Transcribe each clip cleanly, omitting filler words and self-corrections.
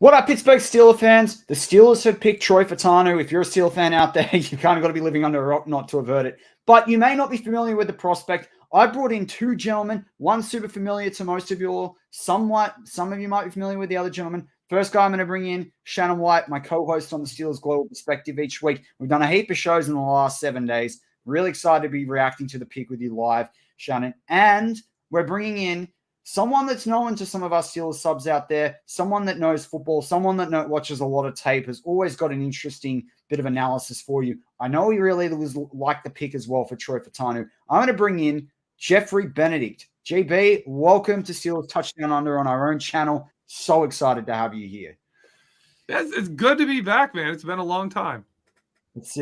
What up, Pittsburgh Steelers fans? The Steelers have picked Troy Fautanu. If you're a Steelers fan out there, you kind of got to be living under a rock not to avert it. But you may not be familiar with the prospect. I brought in two gentlemen, one super familiar to most of you all, somewhat. Some of you might be familiar with the other gentleman. First guy I'm going to bring in, Shannon White, my co-host on the Steelers Global Perspective each week. We've done a heap of shows in the last 7 days. Really excited to be reacting to the pick with you live, Shannon. And we're bringing in someone that's known to some of our Steelers subs out there, someone that knows football, someone that watches a lot of tape, has always got an interesting bit of analysis for you. I know he really was like the pick as well for Troy Fautanu. I'm going to bring in Geoffrey Benedict. GB, welcome to Steelers Touchdown Under on our own channel. So excited to have you here. It's good to be back, man. It's been a long time. That's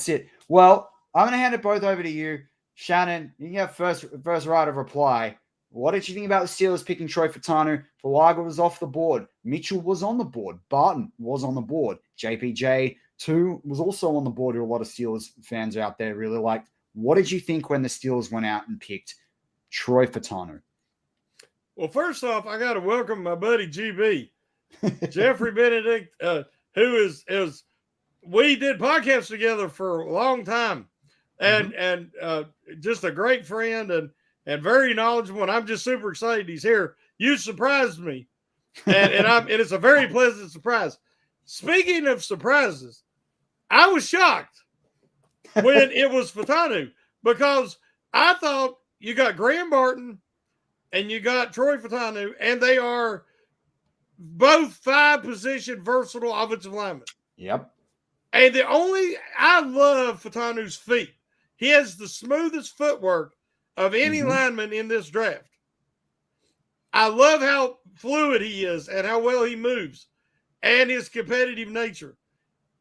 it. Well, I'm going to hand it both over to you. Shannon, you can have first right of reply. What did you think about the Steelers picking Troy Fautanu? Falaga was off the board. Mitchell was on the board. Barton was on the board. JPJ, too, was also on the board, who a lot of Steelers fans out there really liked. What did you think when the Steelers went out and picked Troy Fautanu? Well, first off, I got to welcome my buddy GB, Geoffrey Benedict, who is we did podcasts together for a long time, and just a great friend and very knowledgeable. And I'm just super excited he's here. You surprised me, and it's a very pleasant surprise. Speaking of surprises, I was shocked when it was Fautanu, because I thought you got Graham Barton and you got Troy Fautanu, and they are both 5-position versatile offensive linemen. Yep. And I love Fautanu's feet. He has the smoothest footwork of any lineman in this draft. I love how fluid he is and how well he moves and his competitive nature.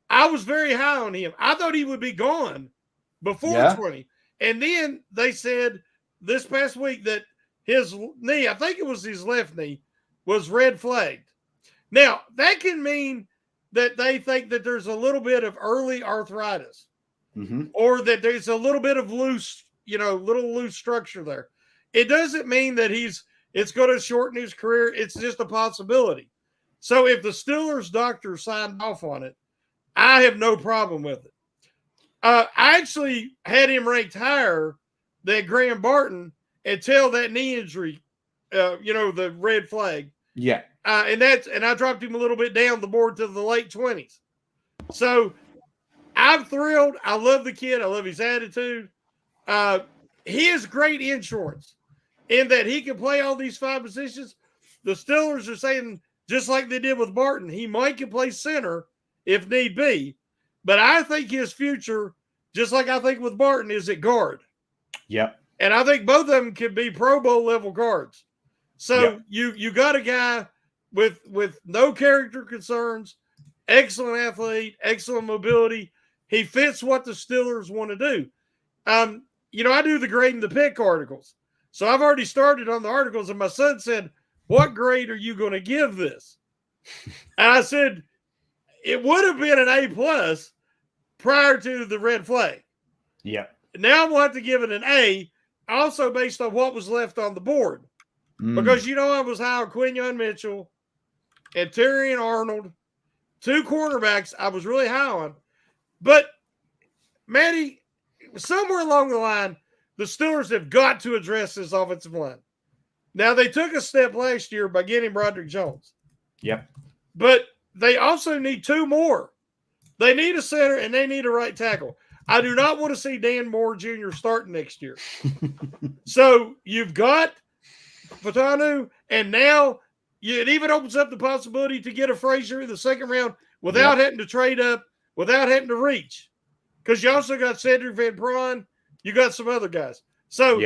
I was very high on him. I thought he would be gone before 20. And then they said this past week that his knee, I think it was his left knee, was red flagged. Now, that can mean that they think that there's a little bit of early arthritis or that there's a little bit of loose structure there. It doesn't mean that it's going to shorten his career. It's just a possibility. So if the Steelers doctor signed off on it, I have no problem with it. I actually had him ranked higher than Graham Barton until that knee injury, the red flag. Yeah. And I dropped him a little bit down the board to the late 20s. So I'm thrilled. I love the kid. I love his attitude. He is great insurance in that he can play all these 5 positions. The Steelers are saying, just like they did with Barton, he might can play center if need be. But I think his future, just like I think with Barton, is at guard. Yep. And I think both of them can be Pro Bowl level guards. So you got a guy with no character concerns, excellent athlete, excellent mobility. He fits what the Steelers want to do. I do the grading the pick articles. So I've already started on the articles, and my son said, "What grade are you going to give this?" And I said, it would have been an A+ prior to the red flag. Yeah. Now I'm going to have to give it an A, also based on what was left on the board. Because, I was high on Quinyon Mitchell and Terrion Arnold, 2 cornerbacks I was really high on. But, Matty, somewhere along the line, the Steelers have got to address this offensive line. Now, they took a step last year by getting Broderick Jones. Yep. But they also need 2 more. They need a center and they need a right tackle. I do not want to see Dan Moore Jr. starting next year. So you've got Fautanu, and now it even opens up the possibility to get a Frazier in the second round without having to trade up, without having to reach. Because you also got Cedric Van Pran, you got some other guys. So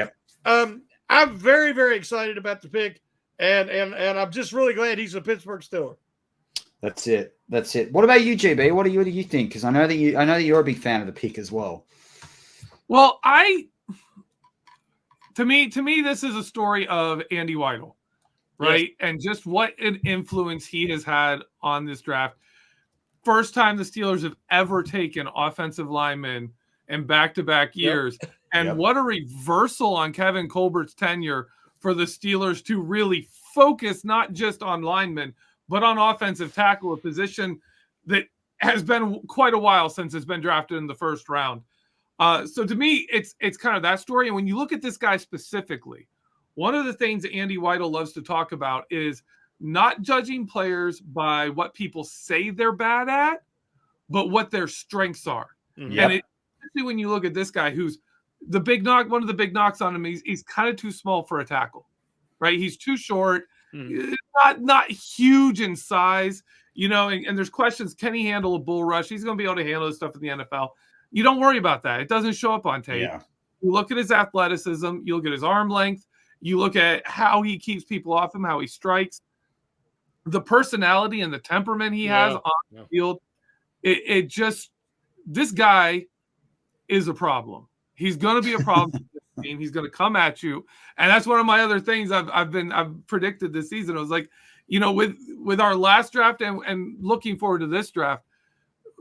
I'm very, very excited about the pick, and I'm just really glad he's a Pittsburgh Steeler. That's it. What about you, GB? What do you think? Because I know that you're a big fan of the pick as well. Well, to me, this is a story of Andy Weidel, right? Yes. And just what an influence he has had on this draft. First time the Steelers have ever taken offensive linemen in back-to-back years. Yep. And what a reversal on Kevin Colbert's tenure for the Steelers to really focus not just on linemen, but on offensive tackle, a position that has been quite a while since it's been drafted in the first round. So to me, it's kind of that story. And when you look at this guy specifically, one of the things that Andy Weidel loves to talk about is not judging players by what people say they're bad at, but what their strengths are. Mm-hmm. And especially when you look at this guy, who's the big knock, one of the big knocks on him, he's kind of too small for a tackle, right? He's too short, not huge in size, and there's questions. Can he handle a bull rush? He's going to be able to handle this stuff in the NFL. You don't worry about that. It doesn't show up on tape. Yeah. You look at his athleticism, you look at his arm length, you look at how he keeps people off him, how he strikes, the personality and the temperament he has on the field. It just, this guy is a problem. He's going to be a problem for this team. He's going to come at you. And that's one of my other things I've predicted this season. I was like, with our last draft and looking forward to this draft,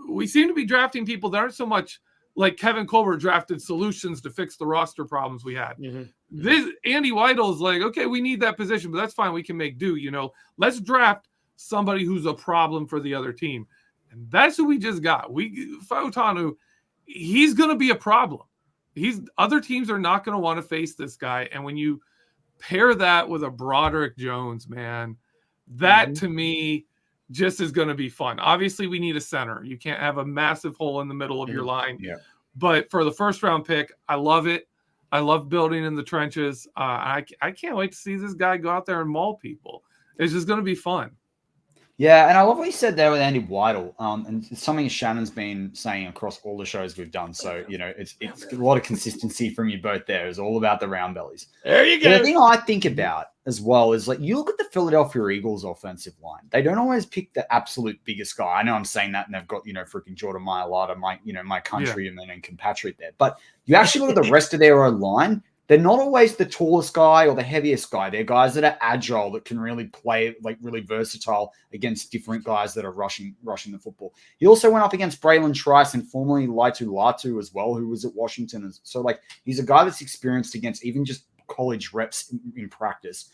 we seem to be drafting people that aren't so much like Kevin Colbert drafted solutions to fix the roster problems we had. Mm-hmm. This Andy Weidel is like, okay, we need that position, but that's fine. We can make do, let's draft somebody who's a problem for the other team. And that's who we just got. Fautanu, he's going to be a problem. Other teams are not going to want to face this guy. And when you pair that with a Broderick Jones, man, that to me just is going to be fun. Obviously, we need a center. You can't have a massive hole in the middle of your line. Yeah. But for the first round pick, I love it. I love building in the trenches. I can't wait to see this guy go out there and maul people. It's just going to be fun. Yeah, and I love what you said there with Andy Weidel. And it's something Shannon's been saying across all the shows we've done. So, it's a lot of consistency from you both there. It's all about the round bellies. There you go. The thing I think about as well is, like, you look at the Philadelphia Eagles offensive line. They don't always pick the absolute biggest guy. I know I'm saying that, and they've got, freaking Jordan Mailata, my countryman and compatriot there. But you actually look at the rest of their line. They're not always the tallest guy or the heaviest guy. They're guys that are agile, that can really play, like, really versatile against different guys that are rushing the football. He also went up against Braylon Trice and formerly Latu as well, who was at Washington. So, like, he's a guy that's experienced against even just college reps in practice.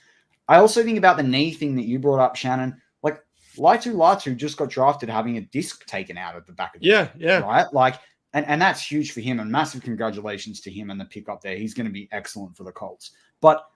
I also think about the knee thing that you brought up, Shannon. Like, Latu just got drafted having a disc taken out of the back of the head, right? Like, and that's huge for him, and massive congratulations to him and the pick up there. He's going to be excellent for the Colts. But,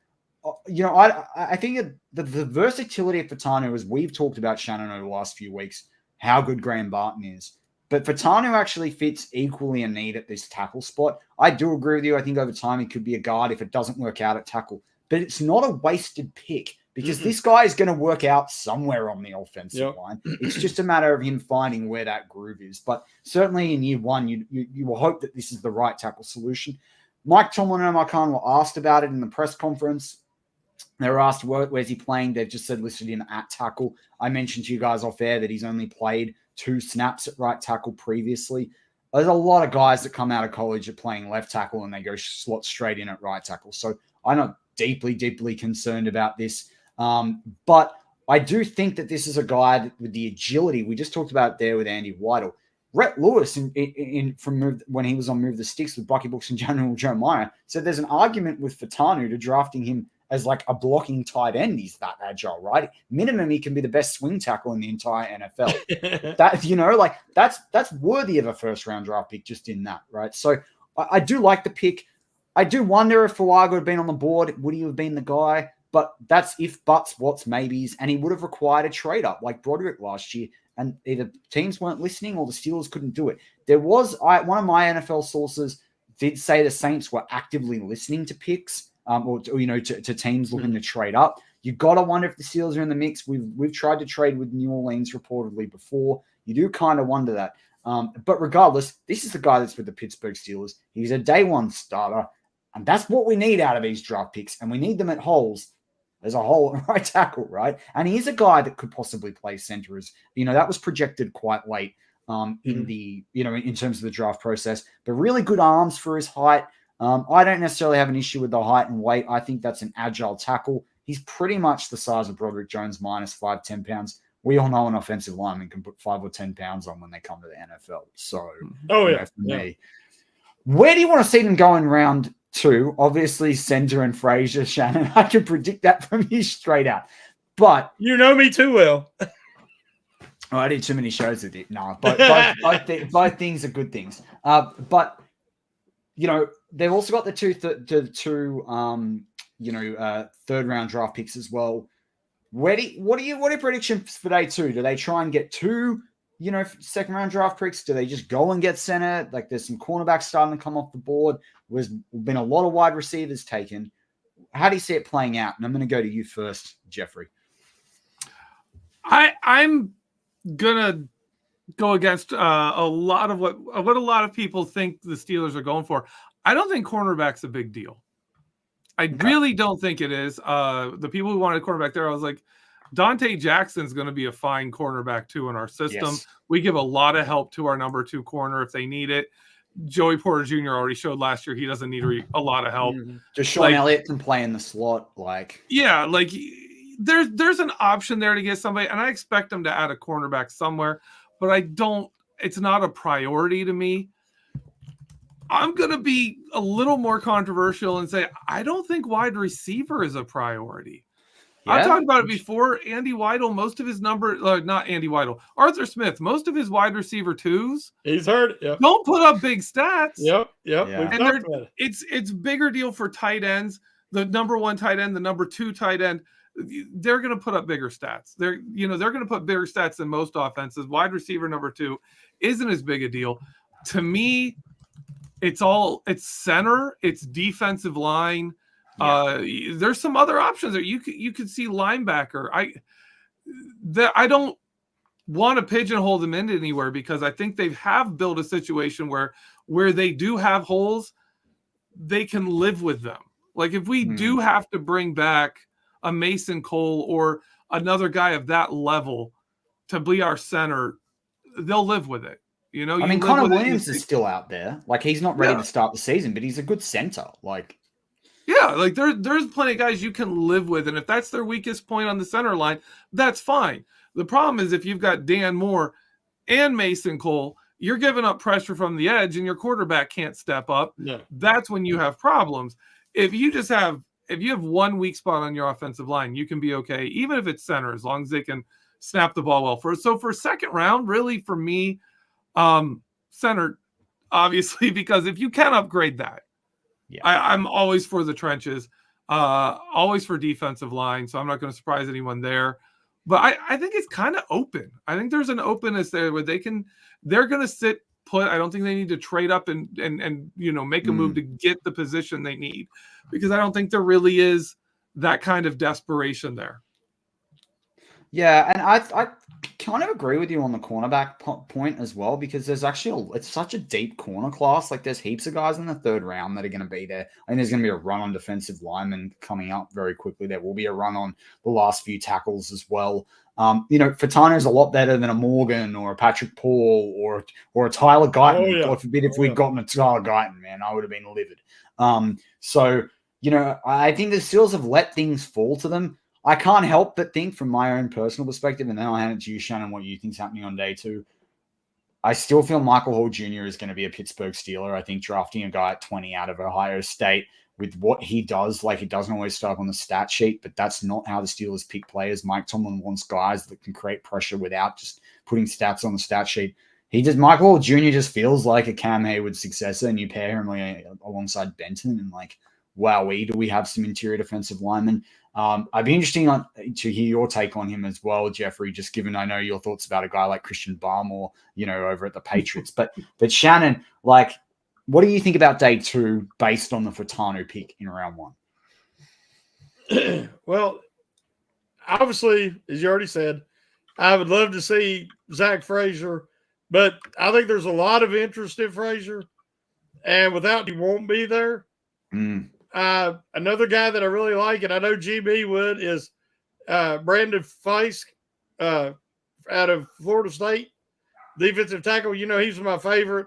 I think the versatility of Fautanu, as we've talked about, Shannon, over the last few weeks, how good Graham Barton is. But Fautanu actually fits equally a need at this tackle spot. I do agree with you. I think over time he could be a guard if it doesn't work out at tackle. But it's not a wasted pick, because this guy is going to work out somewhere on the offensive line. It's just a matter of him finding where that groove is. But certainly in year one, you will hope that this is the right tackle solution. Mike Tomlin and Omar Khan were asked about it in the press conference. They were asked, where's he playing? They've just said listed him at tackle. I mentioned to you guys off air that he's only played 2 snaps at right tackle previously. There's a lot of guys that come out of college at playing left tackle and they go slot straight in at right tackle. So I'm not deeply, deeply concerned about this. But I do think that this is a guy with the agility. We just talked about it there with Andy Weidel. Rhett Lewis, when he was on Move the Sticks with Bucky Brooks and General Jeremiah, said there's an argument with Fautanu to drafting him as like a blocking tight end. He's that agile, right? Minimum, he can be the best swing tackle in the entire NFL. That's worthy of a first round draft pick just in that, right? So I do like the pick. I do wonder if Fuaga had been on the board, would he have been the guy? But that's if, buts, whats, maybes, and he would have required a trade up like Broderick last year, and either teams weren't listening or the Steelers couldn't do it. There was one of my NFL sources did say the Saints were actively listening to picks, to teams looking to trade up. You got to wonder if the Steelers are in the mix. We've tried to trade with New Orleans reportedly before. You do kind of wonder that. But regardless, this is the guy that's with the Pittsburgh Steelers. He's a day one starter, and that's what we need out of these draft picks, and we need them at holes. There's a hole at right tackle, right? And he's a guy that could possibly play center. That was projected quite late in terms of the draft process, but really good arms for his height. I don't necessarily have an issue with the height and weight. I think that's an agile tackle. He's pretty much the size of Broderick Jones minus 5, 10 pounds. We all know an offensive lineman can put 5 or 10 pounds on when they come to the NFL. So, for me, where do you want to see them go in round 2? Obviously, center and Frazier, Shannon. I can predict that from you straight out. But you know me too well. Oh, I did too many shows with it. No, but both things are good things. But they've also got the two third round draft picks as well. What are your predictions for day 2? Do they try and get 2, second round draft picks? Do they just go and get center? Like, there's some cornerbacks starting to come off the board. There's been a lot of wide receivers taken. How do you see it playing out? And I'm going to go to you first, Geoffrey. I'm gonna go against a lot of what a lot of people think the Steelers are going for. I don't think cornerback's a big deal. I really don't think it is. The people who wanted a cornerback there, I was like, Dante Jackson's going to be a fine cornerback too in our system. Yes. We give a lot of help to our number 2 corner if they need it. Joey Porter Jr. already showed last year he doesn't need a lot of help. Just Sean Elliott can play in the slot, there's an option there to get somebody, and I expect them to add a cornerback somewhere, but it's not a priority to me. I'm going to be a little more controversial and say, I don't think wide receiver is a priority. Yeah. I've talked about it before. Andy Weidel, most of his not Andy Weidel, Arthur Smith, most of his wide receiver 2s. He's hurt. Yep. Don't put up big stats. Yep. Yeah. And it's bigger deal for tight ends. The number 1 tight end, the number 2 tight end, they're going to put up bigger stats. They're going to put bigger stats than most offenses. Wide receiver number 2 isn't as big a deal. To me, it's center, it's defensive line. Yeah. There's some other options there. You could see linebacker. I don't want to pigeonhole them into anywhere because I think they have built a situation where they do have holes, they can live with them. Like if we do have to bring back a Mason Cole or another guy of that level to be our center, they'll live with it. Connor Williams is still out there. Like, he's not ready to start the season, but he's a good center. There's plenty of guys you can live with, and if that's their weakest point on the center line, that's fine. The problem is if you've got Dan Moore and Mason Cole, you're giving up pressure from the edge, and your quarterback can't step up. No. That's when you have problems. If you have one weak spot on your offensive line, you can be okay, even if it's center, as long as they can snap the ball well. For second round, really for me, center, obviously, because if you can upgrade that, I'm always for the trenches, always for defensive line. So I'm not going to surprise anyone there. But I think it's kind of open. I think there's an openness there where they're going to sit put. I don't think they need to trade up and make a move to get the position they need, because I don't think there really is that kind of desperation there. Yeah, and I kind of agree with you on the cornerback point as well, because there's actually it's such a deep corner class. Like, there's heaps of guys in the 3rd round that are going to be there. I think there's going to be a run on defensive linemen coming up very quickly. There will be a run on the last few tackles as well. Fautanu is a lot better than a Morgan or a Patrick Paul or a Tyler Guyton. Oh, yeah. God forbid if we'd gotten a Tyler Guyton, man, I would have been livid. I think the Steelers have let things fall to them. I can't help but think, from my own personal perspective, and then I'll hand it to you, Shannon, what you think's happening on day 2. I still feel Michael Hall Jr. is going to be a Pittsburgh Steeler. I think drafting a guy at 20 out of Ohio State with what he does, like, it doesn't always start on the stat sheet, but that's not how the Steelers pick players. Mike Tomlin wants guys that can create pressure without just putting stats on the stat sheet. Michael Hall Jr. just feels like a Cam Hayward successor, and you pair him alongside Benton, and wowee, do we have some interior defensive linemen? I'd be interesting to hear your take on him as well, Geoffrey, just given I know your thoughts about a guy like Christian Barmore, over at the Patriots. But Shannon, what do you think about day 2 based on the Fautanu pick in round 1? Well, obviously, as you already said, I would love to see Zach Frazier, but I think there's a lot of interest in Frazier, and without he won't be there. Another guy that I really like, and I know GB would, is Brandon Fisk out of Florida State, defensive tackle. He's my favorite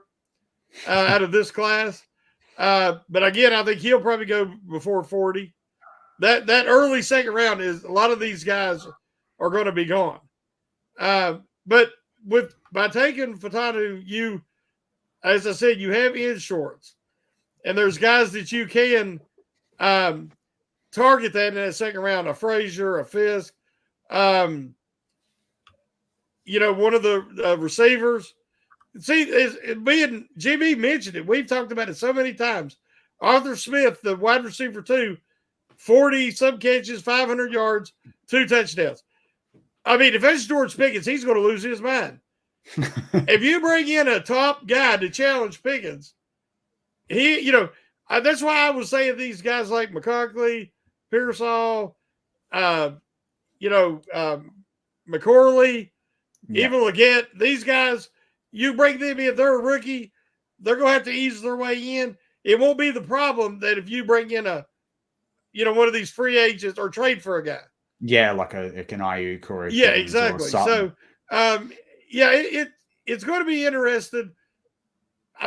out of this class. But again, I think he'll probably go before 40. That early second round is a lot of these guys are going to be gone. But by taking Fautanu, as I said, you have insurance, and there's guys that you can target that in that second round, a Frazier, a Fisk. one of the receivers. See, me and GB mentioned it. We've talked about it so many times. Arthur Smith, the wide receiver 2, 40 some catches, 500 yards, 2 touchdowns. I mean, if it's George Pickens, he's going to lose his mind. If you bring in a top guy to challenge Pickens, that's why I was saying these guys like McCarkley, Pearsall, McCorley, even Leggett, these guys, you bring them in, they're a rookie, they're going to have to ease their way in. It won't be the problem that if you bring in one of these free agents or trade for a guy. Yeah, like a Ayuk or exactly. So, it's going to be interesting.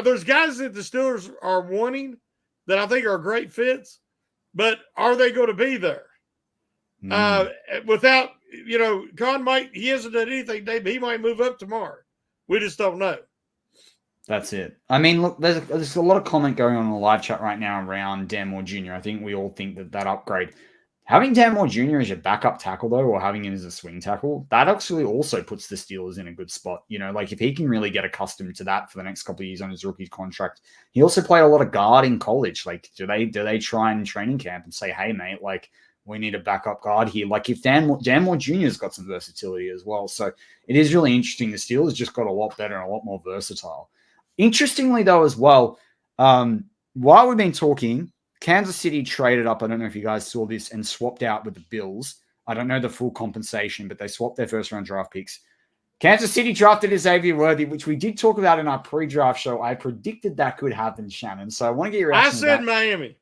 There's guys that the Steelers are wanting that I think are great fits, but are they going to be there? Without, Con he hasn't done anything today, but he might move up tomorrow. We just don't know. That's it. I mean, look, there's a lot of comment going on in the live chat right now around Dan Moore Jr. I think we all think that upgrade. Having Dan Moore Jr. as your backup tackle, though, or having him as a swing tackle, that actually also puts the Steelers in a good spot. If he can really get accustomed to that for the next couple of years on his rookie contract. He also played a lot of guard in college. Like, do they try in training camp and say, hey, mate, like, we need a backup guard here? Like, if Dan Moore Jr.'s got some versatility as well. So it is really interesting. The Steelers just got a lot better and a lot more versatile. Interestingly, though, as well, while we've been talking, Kansas City traded up. I don't know if you guys saw this, and swapped out with the Bills. I don't know the full compensation, but they swapped their first-round draft picks. Kansas City drafted Xavier Worthy, which we did talk about in our pre-draft show. I predicted that could happen, Shannon. So I want to get your reaction. I said Miami.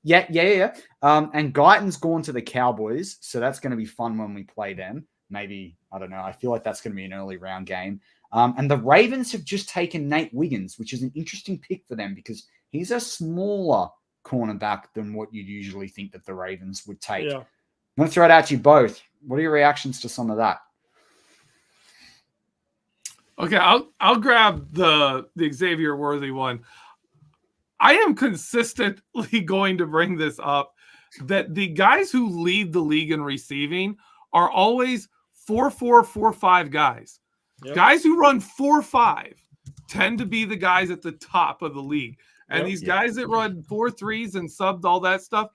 Yeah. And Guyton's gone to the Cowboys, so that's going to be fun when we play them. Maybe, I don't know. I feel like that's going to be an early round game. And the Ravens have just taken Nate Wiggins, which is an interesting pick for them because he's a smaller cornerback than what you'd usually think that the Ravens would take. Yeah. I'm going to throw it out to you both. What are your reactions to some of that? Okay, I'll grab the Xavier Worthy one. I am consistently going to bring this up that the guys who lead the league in receiving are always 4.4, 4.5 guys. Yep. Guys who run 4.5 tend to be the guys at the top of the league. And these guys that run 4.3s and subbed all that stuff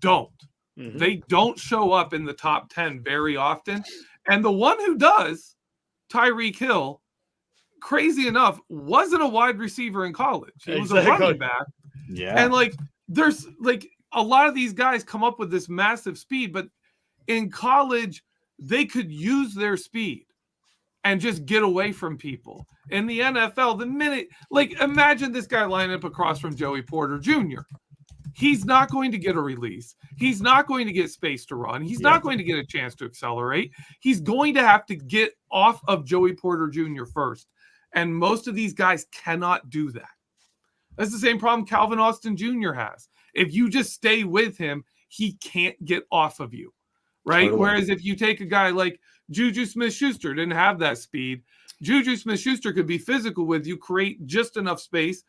don't. Mm-hmm. They don't show up in the top 10 very often. And the one who does, Tyreek Hill, crazy enough, wasn't a wide receiver in college. He was a running back. Yeah. And there's a lot of these guys come up with this massive speed, but in college, they could use their speed and just get away from people. In the NFL, the minute, imagine this guy lining up across from Joey Porter Jr. He's not going to get a release. He's not going to get space to run. He's not going to get a chance to accelerate. He's going to have to get off of Joey Porter Jr. first. And most of these guys cannot do that. That's the same problem Calvin Austin Jr. has. If you just stay with him, he can't get off of you, right? Totally. Whereas if you take a guy like Juju Smith-Schuster, didn't have that speed. Juju Smith-Schuster could be physical with you, create just enough space,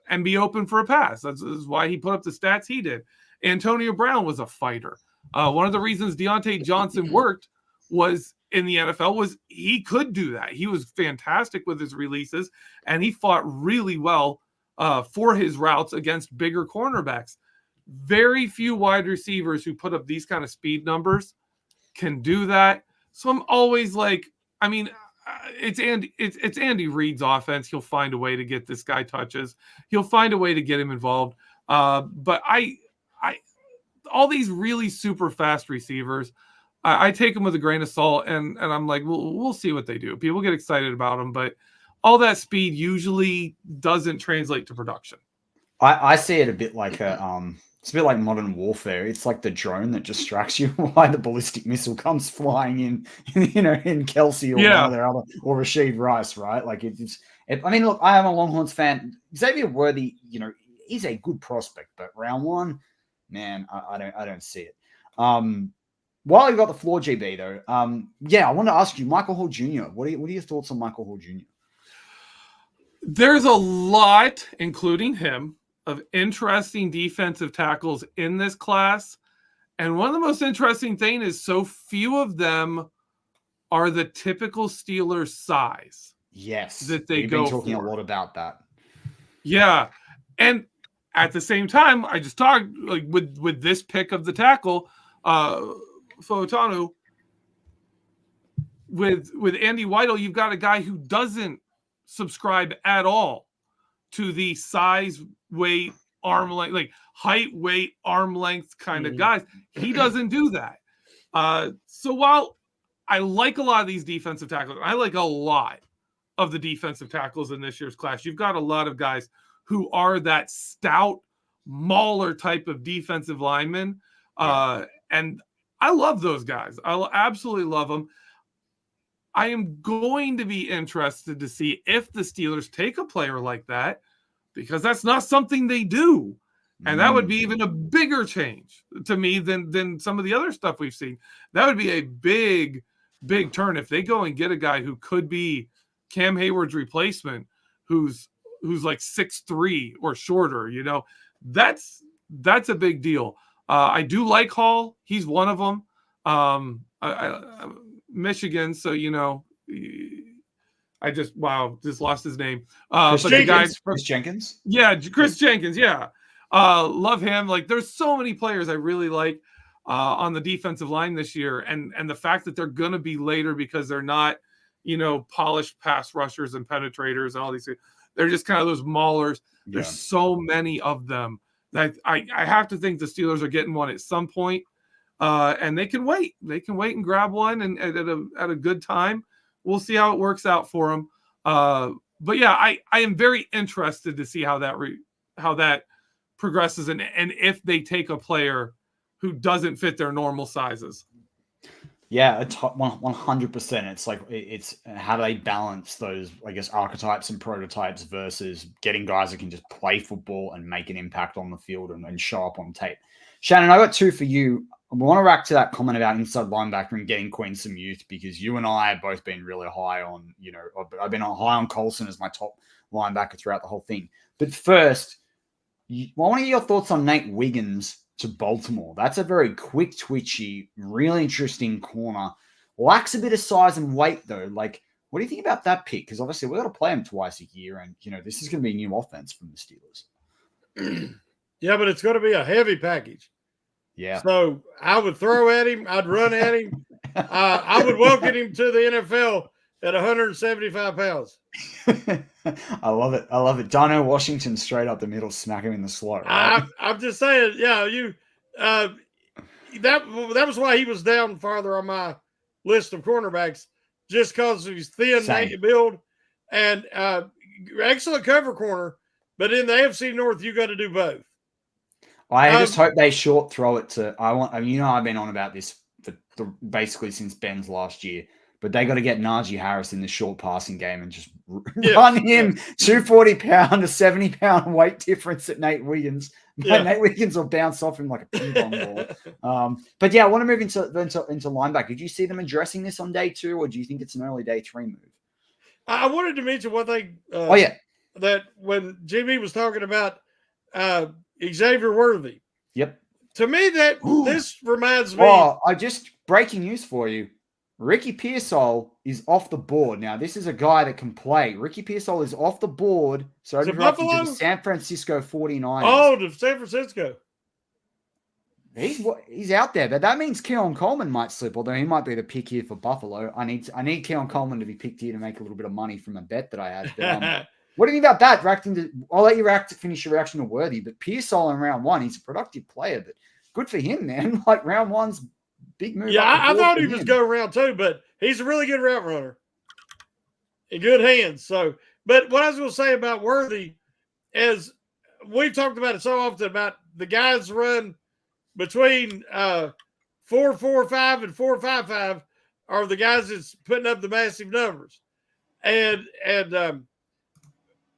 and be open for a pass. That's why he put up the stats he did. Antonio Brown was a fighter. One of the reasons Deontay Johnson worked was in the NFL was he could do that. He was fantastic with his releases, and he fought really well for his routes against bigger cornerbacks. Very few wide receivers who put up these kind of speed numbers can do that. So I'm always it's Andy Reid's offense. He'll find a way to get this guy touches. He'll find a way to get him involved. But all these really super fast receivers, I take them with a grain of salt, and I'm like, we'll see what they do. People get excited about them, but all that speed usually doesn't translate to production. I see it a bit like it's a bit like modern warfare. It's like the drone that distracts you while the ballistic missile comes flying in Kelsey or one of their other, or Rashid Rice, right? I mean, look, I am a Longhorns fan. Xavier Worthy, is a good prospect, but round one, man, I don't see it. While you got the floor, GB though, I want to ask you, Michael Hall Jr. What are your thoughts on Michael Hall Jr.? There's a lot, including him, of interesting defensive tackles in this class. And one of the most interesting things is so few of them are the typical Steelers size. Yes. That they We've go been talking for. a lot about that. Yeah. And at the same time, I just talked like with this pick of the tackle, Fautanu, with Andy Weidel, you've got a guy who doesn't subscribe at all to the size, weight, arm length, like height, weight, arm length kind of guys. He doesn't do that. So while I like a lot of these defensive tackles, I like a lot of the defensive tackles in this year's class. You've got a lot of guys who are that stout, mauler type of defensive lineman. And I love those guys. I absolutely love them. I am going to be interested to see if the Steelers take a player like that, because that's not something they do. And that would be even a bigger change to me than some of the other stuff we've seen. That would be a big, big turn if they go and get a guy who could be Cam Hayward's replacement, who's like 6'3" or shorter. You know, that's a big deal. I do like Hall. He's one of them. Michigan, so you know, I just lost his name. Chris But Jenkins. the guy, Chris Jenkins. Yeah, Chris Jenkins. Yeah, love him. Like, there's so many players I really like on the defensive line this year, and the fact that they're gonna be later because they're not, you know, polished pass rushers and penetrators and all these things. They're just kind of those maulers. Yeah. There's so many of them that I have to think the Steelers are getting one at some point. And they can wait. They can wait and grab one and at a good time. We'll see how it works out for them. But yeah, I am very interested to see how that progresses and if they take a player who doesn't fit their normal sizes. Yeah, 100%. It's like, it's how do they balance those, I guess, archetypes and prototypes versus getting guys that can just play football and make an impact on the field and show up on tape. Shannon, I got two for you. I want to react to that comment about inside linebacker and getting Queen some youth, because you and I have both been really high on, you know, I've been high on Colson as my top linebacker throughout the whole thing. But first, I want to hear your thoughts on Nate Wiggins to Baltimore. That's a very quick, twitchy, really interesting corner. Lacks a bit of size and weight, though. Like, what do you think about that pick? Because obviously we've got to play him twice a year, and, you know, this is going to be a new offense from the Steelers. Yeah, but it's going to be a heavy package. Yeah. So I would throw at him. I'd run at him. I would welcome him to the NFL at 175 pounds. I love it. I love it. Darnell Washington straight up the middle, smack him in the slot. Right? I'm just saying, yeah, that was why he was down farther on my list of cornerbacks, just because he's thin, naked build, and excellent cover corner. But in the AFC North, you got to do both. I just hope they short throw it to. I've been on about this for basically since Ben's last year, but they got to get Najee Harris in the short passing game and just run him 240-pound to 70-pound weight difference at Nate Wiggins. Yeah. Nate Wiggins will bounce off him like a ping pong ball. But yeah, I want to move into linebacker. Did you see them addressing this on day 2, or do you think it's an early day 3 move? I wanted to mention one thing. That when JB was talking about Xavier Worthy. Yep. To me, this reminds me. Oh, breaking news for you. Ricky Pearsall is off the board. Now, this is a guy that can play. Ricky Pearsall is off the board. So to the San Francisco 49ers. Oh, to San Francisco. He's out there, but that means Keon Coleman might slip, although he might be the pick here for Buffalo. I need Keon Coleman to be picked here to make a little bit of money from a bet that I had. But, what do you think about that? I'll let you finish your reaction to Worthy, but Pearsall in round 1, he's a productive player, but good for him, man. Like, round 1's big move. Yeah, I thought he was going round 2, but he's a really good route runner in good hands. So, but what I was going to say about Worthy is we've talked about it so often about the guys run between 4.45 and 4.55 are the guys that's putting up the massive numbers,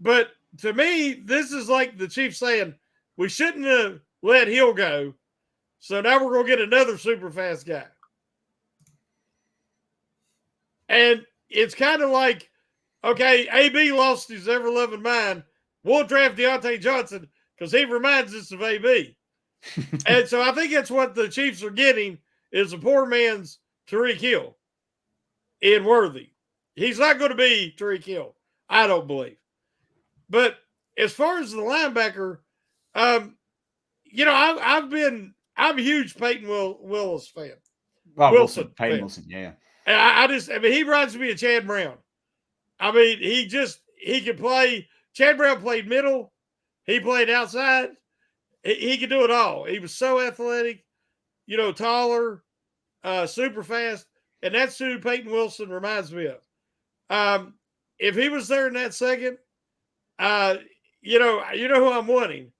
but to me, this is like the Chiefs saying, we shouldn't have let Hill go, so now we're going to get another super fast guy. And it's kind of like, okay, AB lost his ever-loving mind. We'll draft Deontay Johnson because he reminds us of AB. And so I think that's what the Chiefs are getting is a poor man's Tyreek Hill. in Worthy. He's not going to be Tyreek Hill, I don't believe. But as far as the linebacker, I'm a huge Peyton Willis fan. Oh, Wilson Peyton fan. Wilson, yeah. And he reminds me of Chad Brown. I mean, he could play. Chad Brown played middle. He played outside. He could do it all. He was so athletic, taller, super fast. And that's who Peyton Wilson reminds me of. If he was there in that second, you know who I'm wanting.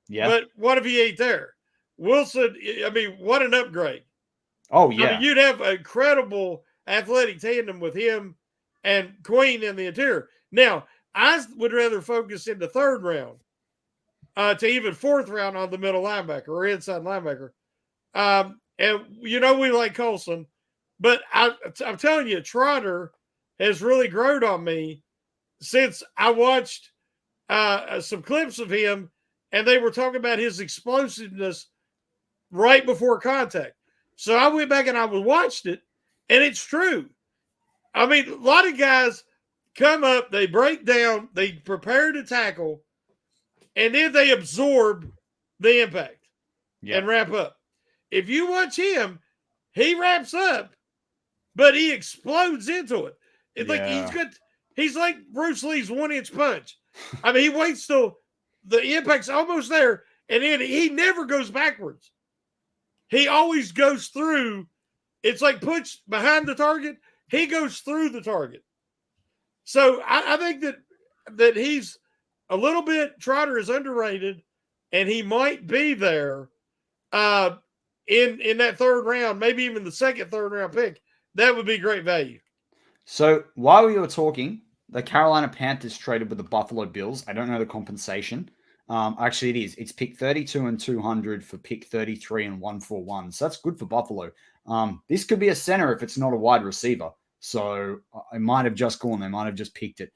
Yeah. But what if he ain't there? Wilson, I mean, what an upgrade. Oh, yeah. I mean, you'd have an incredible athletic tandem with him and Queen in the interior. Now, I would rather focus in the third round to even fourth round on the middle linebacker or inside linebacker. And we like Colson, but I'm telling you, Trotter has really grown on me since I watched some clips of him, and they were talking about his explosiveness right before contact. So I went back and I watched it, and it's true. I mean, a lot of guys come up, they break down, they prepare to tackle, and then they absorb the impact and wrap up. If you watch him, he wraps up, but he explodes into it. It's like he's like Bruce Lee's 1-inch punch. I mean, he waits till the impact's almost there, and then he never goes backwards. He always goes through. It's like push behind the target. He goes through the target. So I think that he's a little bit, Trotter is underrated, and he might be there in that third round, maybe even the third round pick. That would be great value. So while we were talking, the Carolina Panthers traded with the Buffalo Bills. I don't know the compensation. Actually, it is. It's pick 32 and 200 for pick 33 and 141. So that's good for Buffalo. This could be a center if it's not a wide receiver. So I might have just gone. They might have just picked it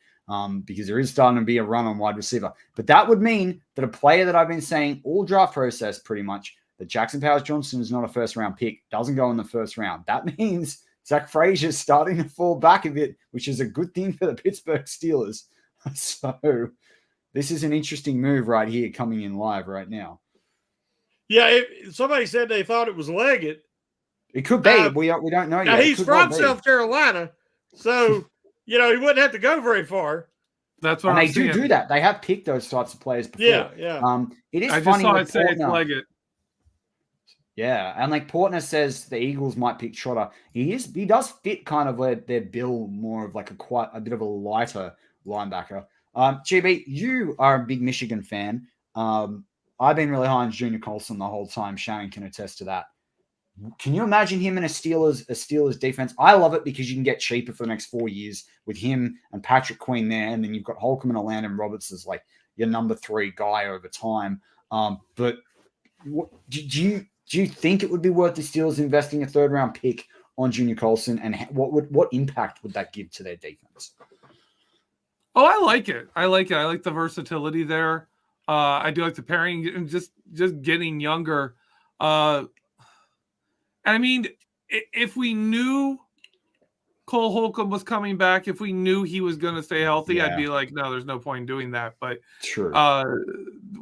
because there is starting to be a run on wide receiver. But that would mean that a player that I've been saying all draft process pretty much, that Jackson Powers-Johnson is not a first-round pick, doesn't go in the first round. That means Zach Frazier's starting to fall back a bit, which is a good thing for the Pittsburgh Steelers. So this is an interesting move right here coming in live right now. Yeah, if somebody said they thought it was Leggett. It could be. We don't know yet. He's from South Carolina, so he wouldn't have to go very far. That's what and they do that. They have picked those types of players before. Yeah. It is I funny. just saw it say it's Leggett. Yeah, and like Portner says, the Eagles might pick Trotter. He does fit kind of their bill, more of like a bit of a lighter linebacker. GB, you are a big Michigan fan. I've been really high on Junior Colson the whole time. Shannon can attest to that. Can you imagine him in a Steelers defense? I love it because you can get cheaper for the next 4 years with him and Patrick Queen there, and then you've got Holcomb and Landon Roberts as like your number 3 guy over time. But do you think it would be worth the Steelers investing a third-round pick on Junior Colson, and what impact would that give to their defense? Oh, I like it. I like the versatility there. I do like the pairing and just getting younger. I mean, if we knew Cole Holcomb was coming back, if we knew he was going to stay healthy, I'd be like, no, there's no point in doing that. But true.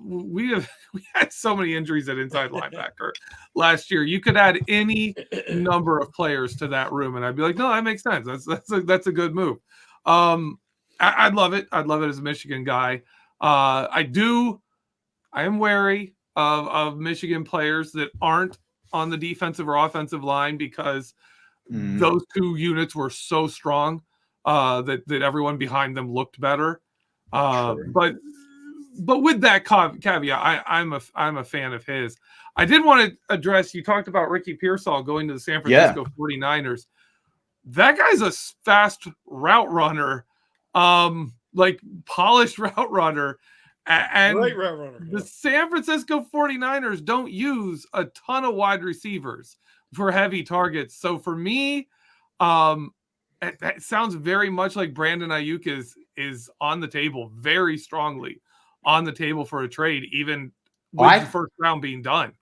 We had so many injuries at inside linebacker last year. You could add any number of players to that room, and I'd be like, no, that makes sense. That's a good move. I'd love it. I'd love it as a Michigan guy. I am wary of Michigan players that aren't on the defensive or offensive line because those two units were so strong that everyone behind them looked better. But with that caveat, I'm a fan of his. I did want to address, you talked about Ricky Pearsall going to the San Francisco 49ers. That guy's a fast route runner, like polished route runner. And great route runner. The San Francisco 49ers don't use a ton of wide receivers for heavy targets. So for me, it sounds very much like Brandon Ayuk is on the table, very strongly on the table for a trade, even with the first round being done.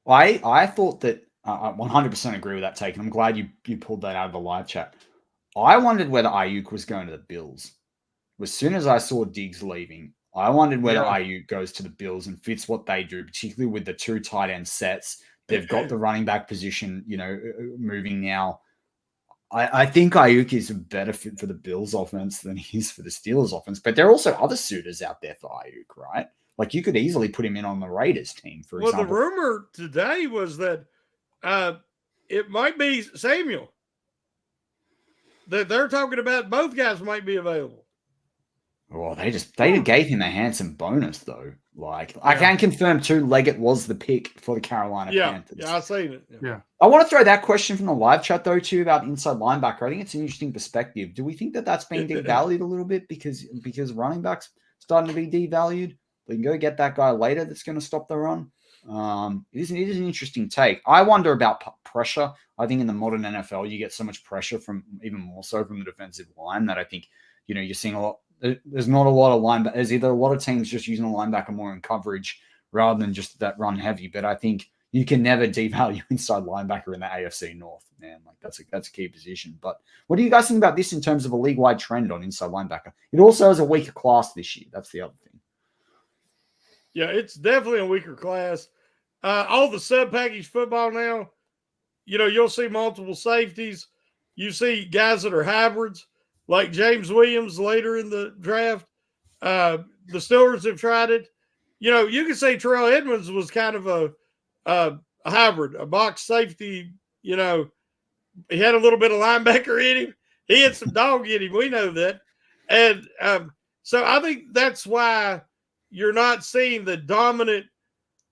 I thought that I 100% agree with that take, and I'm glad you pulled that out of the live chat. I wondered whether Ayuk was going to the Bills. As soon as I saw Diggs leaving, I wondered whether Ayuk goes to the Bills and fits what they do, particularly with the 2 tight end sets. They've got the running back position, moving now. I think Ayuk is a better fit for the Bills offense than he is for the Steelers offense, but there are also other suitors out there for Ayuk, right? Like you could easily put him in on the Raiders team, for example. Well, the rumor today was that it might be Samuel. That they're talking about both guys might be available. Well, they gave him a handsome bonus though. Like I can confirm too, Leggett was the pick for the Carolina Panthers. Yeah, I've seen it. Yeah. I want to throw that question from the live chat though too about inside linebacker. I think it's an interesting perspective. Do we think that that's been devalued a little bit because running backs starting to be devalued? We can go get that guy later that's going to stop the run. It is an interesting take. I wonder about pressure. I think in the modern NFL, you get so much pressure from even more so from the defensive line that I think, you're seeing a lot. There's not a lot of linebackers. There's either a lot of teams just using a linebacker more in coverage rather than just that run heavy. But I think you can never devalue inside linebacker in the AFC North, man. Like that's a key position. But what do you guys think about this in terms of a league-wide trend on inside linebacker? It also has a weaker class this year. That's the other thing. Yeah, it's definitely a weaker class. All the sub-package football now, you'll see multiple safeties. You see guys that are hybrids, like James Williams later in the draft. The Steelers have tried it. You could say Terrell Edmonds was kind of a hybrid, a box safety. He had a little bit of linebacker in him. He had some dog in him. We know that. And so I think that's why you're not seeing the dominant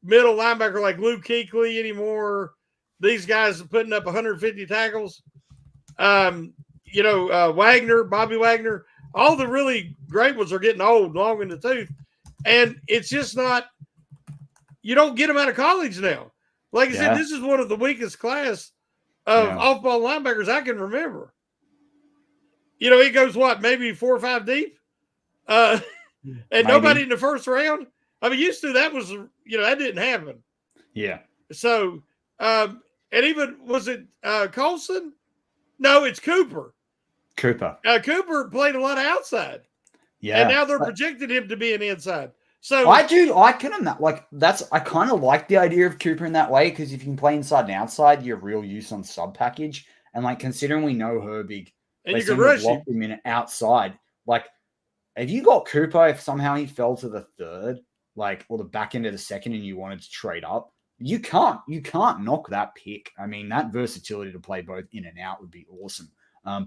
middle linebacker like Luke Kuechly anymore. These guys are putting up 150 tackles. Wagner, Bobby Wagner, all the really great ones are getting old, long in the tooth. And it's just not, you don't get them out of college now. Like I said, this is one of the weakest class of off-ball linebackers I can remember. It goes maybe 4 or 5 deep? And maybe nobody in the first round. I mean, used to that was, that didn't happen. Yeah. So, and even, was it Colson? No, it's Cooper. Cooper played a lot of outside. Yeah. And now they're projecting him to be an inside. So I kind of like the idea of Cooper in that way, because if you can play inside and outside, you're real use on sub package. And like considering we know Herbig, and you can rush him in outside, like if you got Cooper, if somehow he fell to the third, or the back end of the second, and you wanted to trade up, you can't knock that pick. I mean, that versatility to play both in and out would be awesome.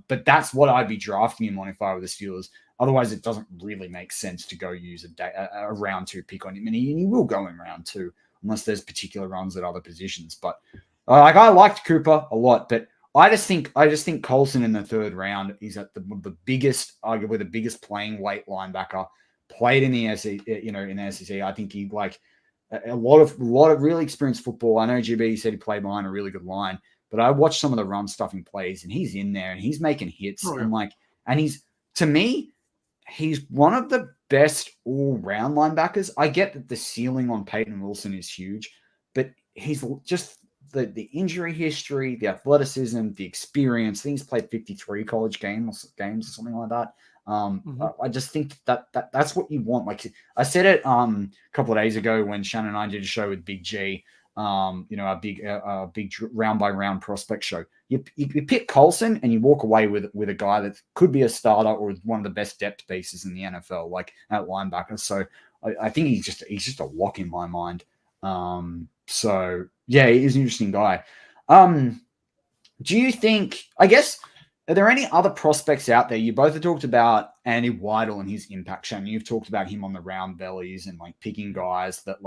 But that's what I'd be drafting him on if I were the Steelers. Otherwise, it doesn't really make sense to go use a round 2 pick on him, and he will go in round 2 unless there's particular runs at other positions. But I liked Cooper a lot, but I just think Colson in the 3rd round is at the biggest, arguably the biggest playing weight linebacker, played in the SEC. In the SEC, I think he a lot of really experienced football. I know GB said he played behind a really good line, but I watched some of the run stuff he plays, and he's in there and he's making hits. Oh, yeah. And he's, to me, he's one of the best all-round linebackers. I get that the ceiling on Peyton Wilson is huge, but he's just the injury history, the athleticism, the experience. I think he's played 53 college games or something like that. I just think that's what you want. Like I said it a couple of days ago when Shannon and I did a show with Big G, a big round by round prospect show. You pick Colson and you walk away with a guy that could be a starter or one of the best depth pieces in the NFL, like at linebacker. So I think he's just a lock in my mind. So yeah, he's an interesting guy. Do you think, are there any other prospects out there? You both have talked about Andy Weidel and his impact, Shannon. You've talked about him on the round bellies and picking guys that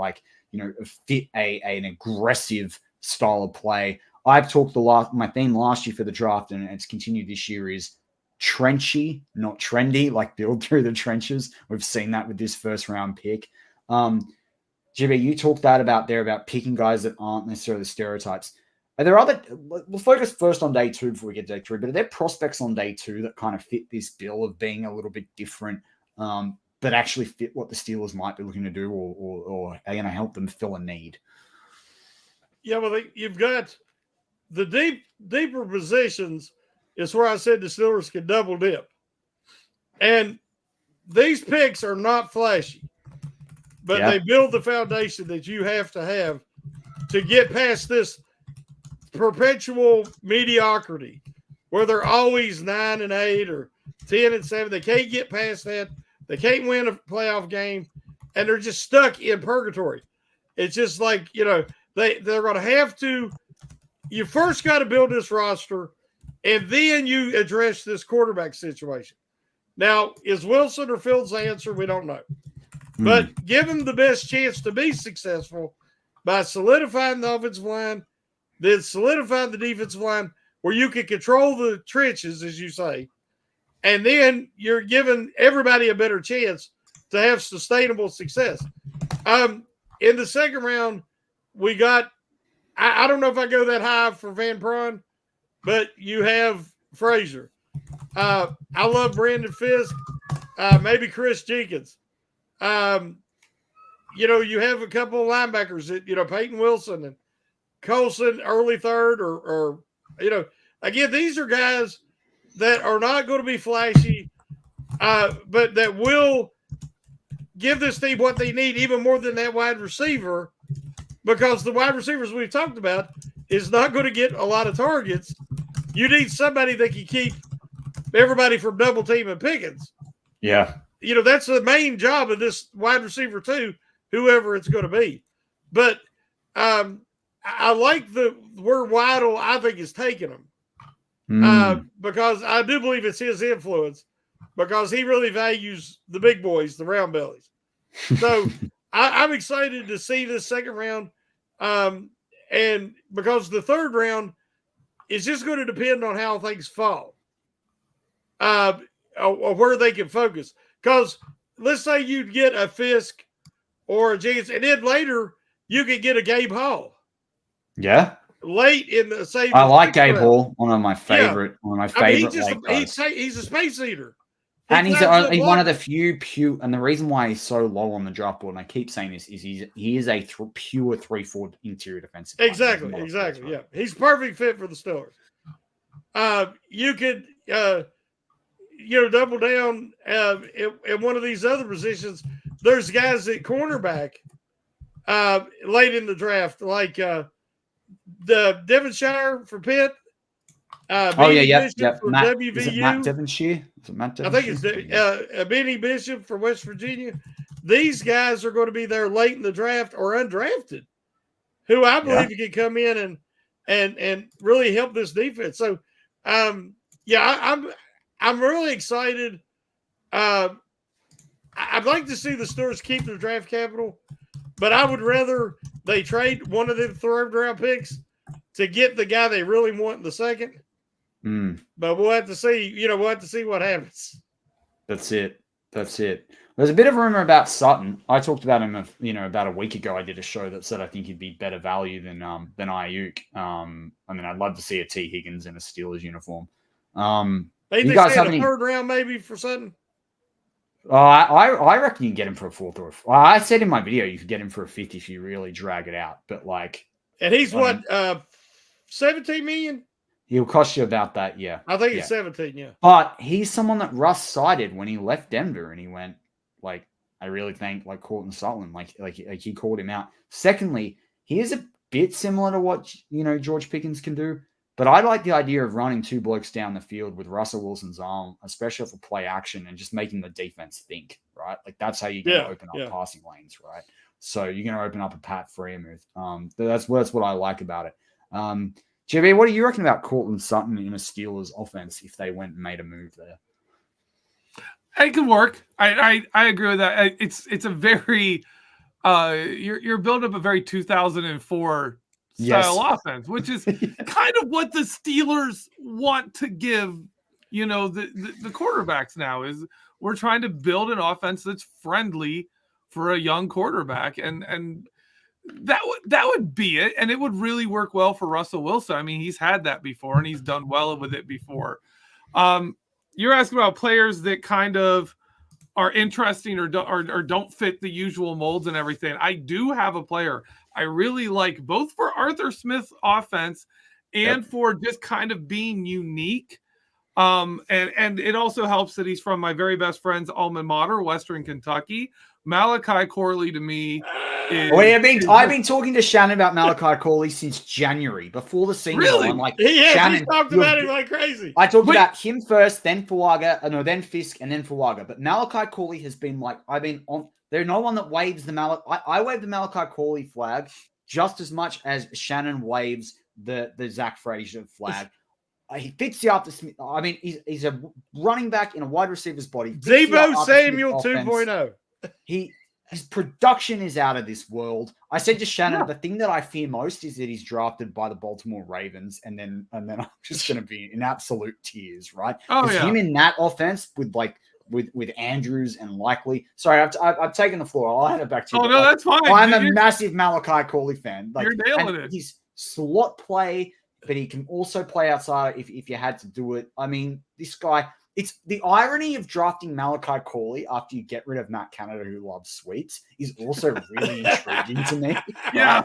fit an aggressive style of play. I've talked my theme last year for the draft, and it's continued this year, is trenchy, not trendy, build through the trenches. We've seen that with this 1st round pick. GB, you talked about picking guys that aren't necessarily stereotypes. Are there we'll focus first on day 2 before we get to day 3, but are there prospects on day 2 that kind of fit this bill of being a little bit different, that actually fit what the Steelers might be looking to do, or are going to help them fill a need? Yeah, well, you've got the deeper positions. is where I said the Steelers could double dip. And these picks are not flashy, but they build the foundation that you have to get past this perpetual mediocrity where they're always 9-8 or 10-7. They can't get past that. They can't win a playoff game, and they're just stuck in purgatory. It's just like, they're going to have to – you first got to build this roster, and then you address this quarterback situation. Now, is Wilson or Fields the answer? We don't know. But give them the best chance to be successful by solidifying the offensive line, then solidifying the defensive line where you can control the trenches, as you say, and then you're giving everybody a better chance to have sustainable success. In the second round, we got – I don't know if I go that high for Van Pran, but you have Frazier. I love Brandon Fisk, maybe Chris Jenkins. You have a couple of linebackers that, Peyton Wilson and Colson, early third, or again, these are guys that are not going to be flashy, but that will give this team what they need, even more than that wide receiver, because the wide receivers we've talked about is not going to get a lot of targets. You need somebody that can keep everybody from double teaming Pickens. Yeah. That's the main job of this wide receiver too, whoever it's going to be. But I like where Waddle, I think, is taking them because I do believe it's his influence because he really values the big boys, the round bellies. So I'm excited to see this second round. And because the third round is just going to depend on how things fall, or where they can focus. Because let's say you get a Fisk or a Jenkins, and then later you could get a Gabe Hall. Yeah. Late in the I like Gabe Hall, one of my favorite. Yeah. One of my favorite. He's a space eater. And he's one of the few and the reason why he's so low on the draft board, and I keep saying this, is he is a pure 3-4 interior defensive. Exactly. Yeah, he's perfect fit for the Steelers. You could double down in one of these other positions. There's guys at cornerback late in the draft, like the Devonshire for Pitt. Bishop for Matt, WVU. Is it Matt Devonshire? Is it Matt Devonshire? I think it's Benny Bishop for West Virginia. These guys are going to be there late in the draft or undrafted, who I believe can come in and really help this defense. So, I'm really excited. I'd like to see the Steelers keep their draft capital, but I would rather they trade one of them third-round picks to get the guy they really want in the second. But we'll have to see. We'll have to see what happens. That's it. There's a bit of rumor about Sutton. I talked about him, about a week ago. I did a show that said I think he'd be better value than Ayuk. I'd love to see a T. Higgins in a Steelers uniform. You guys have a third round maybe for Sutton? I reckon you can get him for a fourth or I said in my video you could get him for a fifth if you really drag it out. But and he's 17 million? He'll cost you about that, yeah. I think he's 17, yeah. But he's someone that Russ cited when he left Denver, and he went, I really think, Courtland Sutton, he called him out. Secondly, he is a bit similar to what, George Pickens can do, but I like the idea of running two blokes down the field with Russell Wilson's arm, especially for play action, and just making the defense think, right? That's how you're going to open up passing lanes, right? So you're going to open up a Pat Freiermuth. That's what I like about it. JB, what do you reckon about Courtland Sutton in a Steelers offense if they went and made a move there? It could work. I agree with that. It's a very you're building up a very 2004 style offense, which is kind of what the Steelers want to give, the quarterbacks now. Is we're trying to build an offense that's friendly for a young quarterback, and that would be it, and it would really work well for Russell Wilson. I mean, he's had that before, and he's done well with it before. You're asking about players that kind of are interesting or don't fit the usual molds and everything. I do have a player I really like, both for Arthur Smith's offense and for just kind of being unique. And it also helps that he's from my very best friend's alma mater, Western Kentucky. Malachi Corley to me is... I've been talking to Shannon about Malachi Corley since January, before the season. Really? I'm like, Shannon, he's talked about him like crazy. I talked about him first, then then Fisk, and then Fuaga. But Malachi Corley has been like, there's no one that waves the I wave the Malachi Corley flag just as much as Shannon waves the Zach Frazier flag. He fits the Arthur Smith. I mean, he's a running back in a wide receiver's body. Deebo Samuel 2.0. His production is out of this world. I said to Shannon, the thing that I fear most is that he's drafted by the Baltimore Ravens, and then I'm just going to be in absolute tears, right? Him in that offense with Andrews and Likely. Sorry, I've taken the floor. I'll hand it back to you. Oh no, that's fine. I'm a massive Malachi Corley fan. You're nailing it. He's slot play, but he can also play outside if you had to do it. I mean, this guy. It's the irony of drafting Malachi Corley after you get rid of Matt Canada, who loves sweets, is also really intriguing to me. Yeah.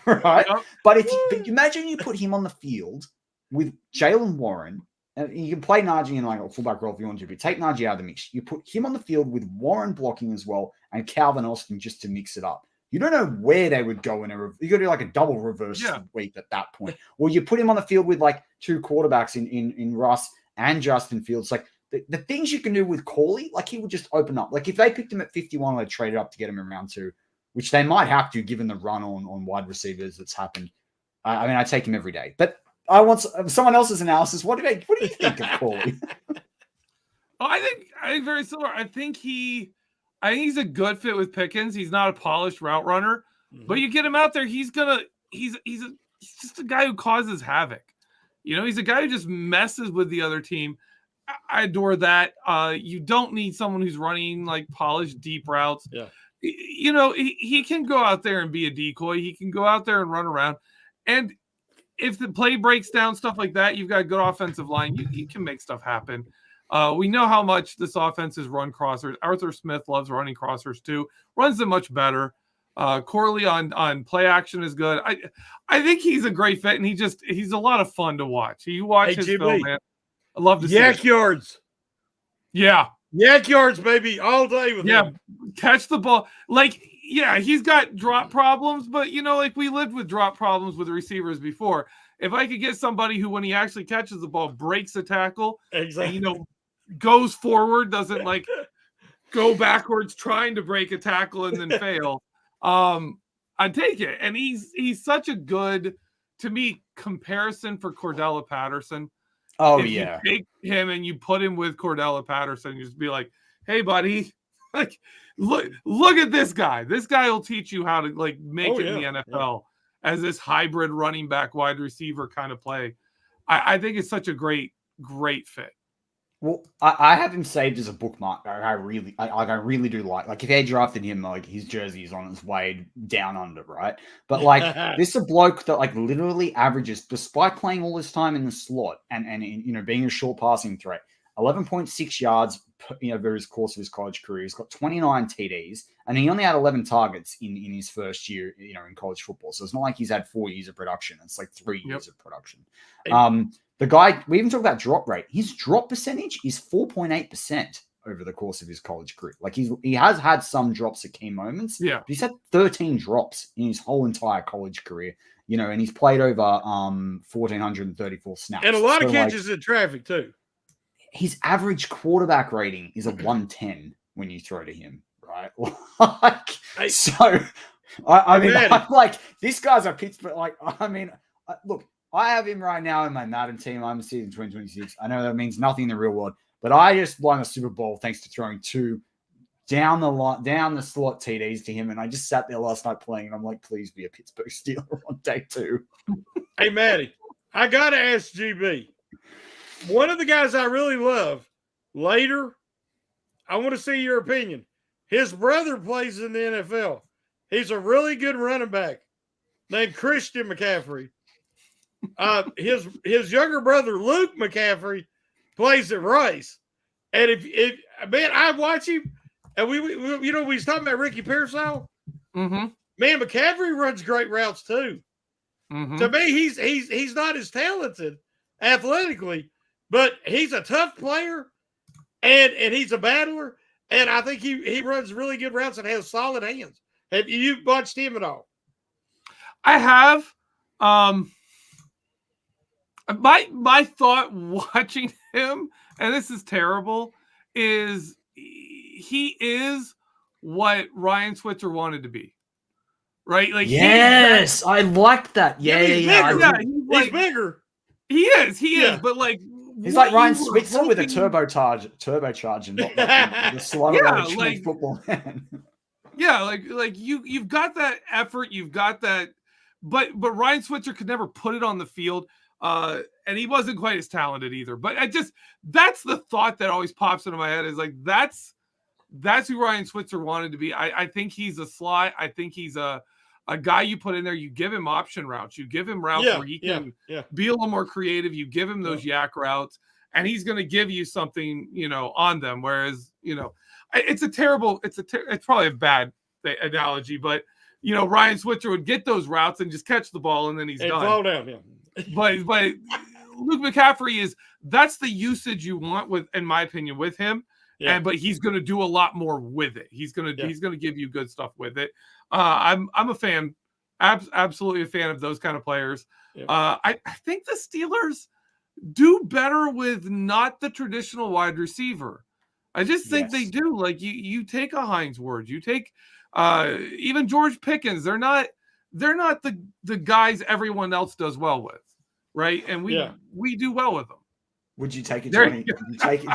Right. Yep. But imagine you put him on the field with Jalen Warren, and you can play Najee in like a fullback role if you want to, but take Najee out of the mix. You put him on the field with Warren blocking as well and Calvin Austin just to mix it up. You don't know where they would go you got to do like a double reverse sweep at that point. Or you put him on the field with like two quarterbacks in Russ and Justin Fields. Like the things you can do with Corley, like he would just open up. Like if they picked him at 51, they traded up to get him in round 2, which they might have to given the run on wide receivers that's happened. I mean, I take him every day. But I want someone else's analysis. What do you think of Corley? I think very similar. I think he's a good fit with Pickens. He's not a polished route runner, but you get him out there, he's just a guy who causes havoc. You know, he's a guy who just messes with the other team. I adore that. You don't need someone who's running like polished deep routes. Yeah. You know, he can go out there and be a decoy. He can go out there and run around. And if the play breaks down, stuff like that, you've got a good offensive line. You can make stuff happen. We know how much this offense is run crossers. Arthur Smith loves running crossers too. Runs them much better. Corley on play action is good. I think he's a great fit, and he's a lot of fun to watch. You watch his film, man. I love to see Yak yards. Yeah. Yak yards, baby, all day with him. Catch the ball. Like, yeah, he's got drop problems, but, you know, like we lived with drop problems with receivers before. If I could get somebody who, when he actually catches the ball, breaks a tackle, exactly, and, goes forward, doesn't, like, go backwards trying to break a tackle and then fail, I'd take it. And he's such a good, to me, comparison for Cordella Patterson. Oh, if yeah. You take him and you put him with Cordella Patterson, you just be like, hey, buddy, like, look at this guy. This guy will teach you how to, like, make it in the NFL as this hybrid running back, wide receiver kind of play. I think it's such a great fit. Well, I have him saved as a bookmark. I really do like if they drafted him, like his jersey is on its way down under, right? But like this is a bloke that like literally averages, despite playing all this time in the slot and being a short passing threat, 11.6 yards over his course of his college career. He's got 29 TDs, and he only had 11 targets in his first year, in college football. So it's not like he's had 4 years of production. It's like 3 years of production. The guy, we even talk about drop rate. His drop percentage is 4.8% over the course of his college career. Like he has had some drops at key moments. Yeah. But he's had 13 drops in his whole entire college career, and he's played over 1,434 snaps. And a lot of catches in traffic too. His average quarterback rating is a 110 when you throw to him, right? I'm like, this guy's a Pittsburgh. Like, I mean, look, I have him right now in my Madden team. I'm season 2026. I know that means nothing in the real world, but I just won a Super Bowl thanks to throwing 2 down the slot TDs to him. And I just sat there last night playing, and I'm like, please be a Pittsburgh Steeler on day 2. Hey, Matty, I got to ask GB. One of the guys I really love, later, I want to see your opinion. His brother plays in the NFL. He's a really good running back named Christian McCaffrey. His younger brother, Luke McCaffrey, plays at Rice. And if man, I watch him, and we was talking about Ricky Pearsall. Mm-hmm. Man, McCaffrey runs great routes too. Mm-hmm. To me, he's not as talented athletically, but he's a tough player, and he's a battler, and I think he runs really good routes and has solid hands. Have you watched him at all? I have. My thought watching him, and this is terrible, is he is what Ryan Switzer wanted to be. Right? Like yes, I liked that. Yeah. He's bigger. He is, but like he's like Ryan Switzer with a turbocharger, not like the slower football man. Yeah, like you've got that effort, you've got that, but Ryan Switzer could never put it on the field. And he wasn't quite as talented either. But that's the thought that always pops into my head, is like that's who Ryan Switzer wanted to be. I think he's a slot. I think he's a guy you put in there. You give him option routes. You give him routes where he can be a little more creative. You give him those yak routes, and he's going to give you something, on them. Whereas, it's probably a bad analogy, but Ryan Switzer would get those routes and just catch the ball, and then he's done. Fall down, yeah. But Luke McCaffrey that's the usage you want in my opinion, with him. Yeah. But he's going to do a lot more with it. He's going to give you good stuff with it. I'm a fan, absolutely a fan of those kind of players. Yeah. I think the Steelers do better with not the traditional wide receiver. I just think they do. Like you take a Hines Ward, you take even George Pickens. They're not the guys everyone else does well with, right? And we do well with them. Would you take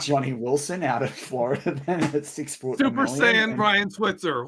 Johnny Wilson out of Florida then at 6 foot? Super Saiyan Ryan Switzer.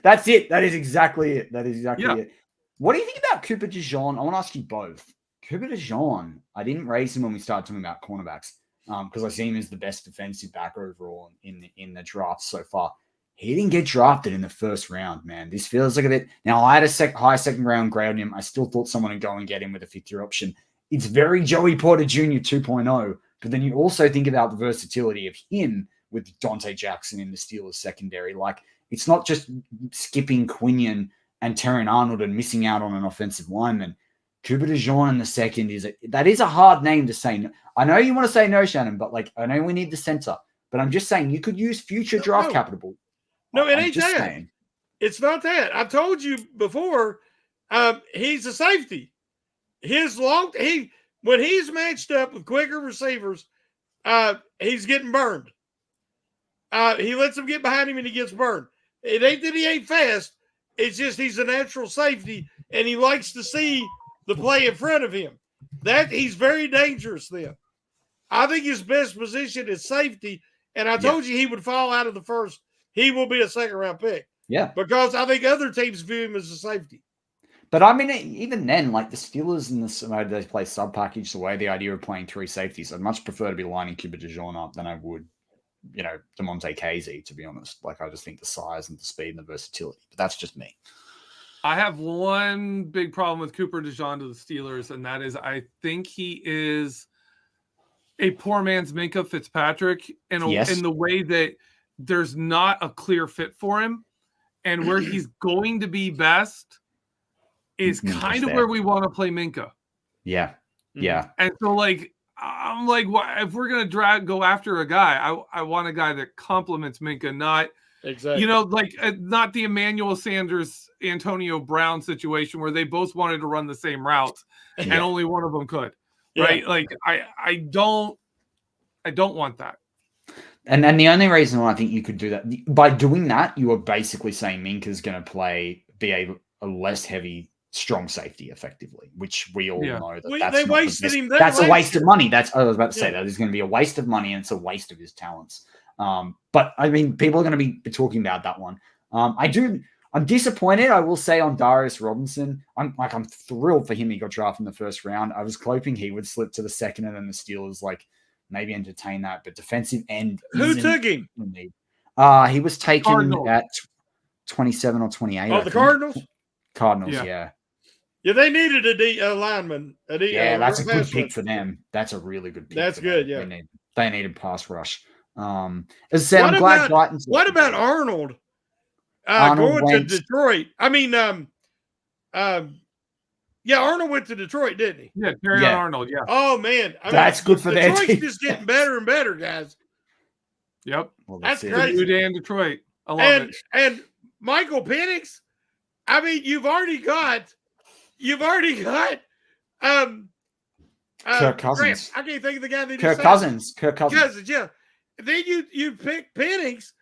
That's it. That is exactly it. It. What do you think about Cooper DeJean? I want to ask you both. Cooper DeJean, I didn't raise him when we started talking about cornerbacks because I see him as the best defensive back overall in the draft so far. He didn't get drafted in the first round, man. This feels like a bit. Now, I had a high second round grade on him. I still thought someone would go and get him with a fifth-year option. It's very Joey Porter Jr. 2.0, but then you also think about the versatility of him with Dante Jackson in the Steelers secondary. Like, it's not just skipping Quinion and Terran Arnold and missing out on an offensive lineman. Cooper DeJean in the second is a hard name to say. I know you want to say no, Shannon, but like I know we need the center. But I'm just saying you could use future draft capital. No, it ain't that. It's not that. I've told you before. He's a safety. When he's matched up with quicker receivers, he's getting burned. He lets them get behind him and he gets burned. It ain't that he ain't fast. It's just he's a natural safety and he likes to see the play in front of him. That he's very dangerous then. I think his best position is safety, and I told you he would fall out of the first. He will be a second-round pick. Yeah. Because I think other teams view him as a safety. But I mean, even then, like the Steelers and the way they play sub-package, the way the idea of playing three safeties, I'd much prefer to be lining Cooper DeJean up than I would, DeMonte Casey, to be honest. Like, I just think the size and the speed and the versatility. But that's just me. I have one big problem with Cooper DeJean to the Steelers, and that is I think he is a poor man's Minkah Fitzpatrick in the way that there's not a clear fit for him. And where he's going to be best is kind of where we want to play Minkah. Yeah. Yeah. And so, like, I'm like, if we're going to go after a guy, I want a guy that complements Minkah, not – exactly. Not the Emmanuel Sanders, Antonio Brown situation where they both wanted to run the same route and only one of them could. Right? Like I don't want that. And the only reason why I think you could do that, by doing that, you are basically saying Minka's going to be a less heavy, strong safety effectively, which we all know that's a waste of money. I was about to say that is going to be a waste of money and it's a waste of his talents. But I mean, people are going to be talking about that one. I'm disappointed, I will say, on Darius Robinson. I'm thrilled for him. He got drafted in the first round. I was hoping he would slip to the second and then the Steelers maybe entertain that. But defensive end. Who took him? He was taken at 27 or 28. Oh, the Cardinals? Cardinals, yeah. Yeah, they needed a lineman. That's a good pick for them. That's a really good pick. That's good, yeah. They needed pass rush. As I said, I'm glad Titans. What about Arnold going to Detroit? I mean, Yeah, Arnold went to Detroit, didn't he? Yeah, Terry Yeah. Arnold. Yeah. Oh man, That's good for their Detroit's team. just getting better and better, guys. Yep. Well, That's it. crazy. New day in Detroit. I love it. And Michael Penix, I mean, you've already got Kirk Cousins. I can't think of the guy that Kirk Cousins. Yeah. Then you pick Penix,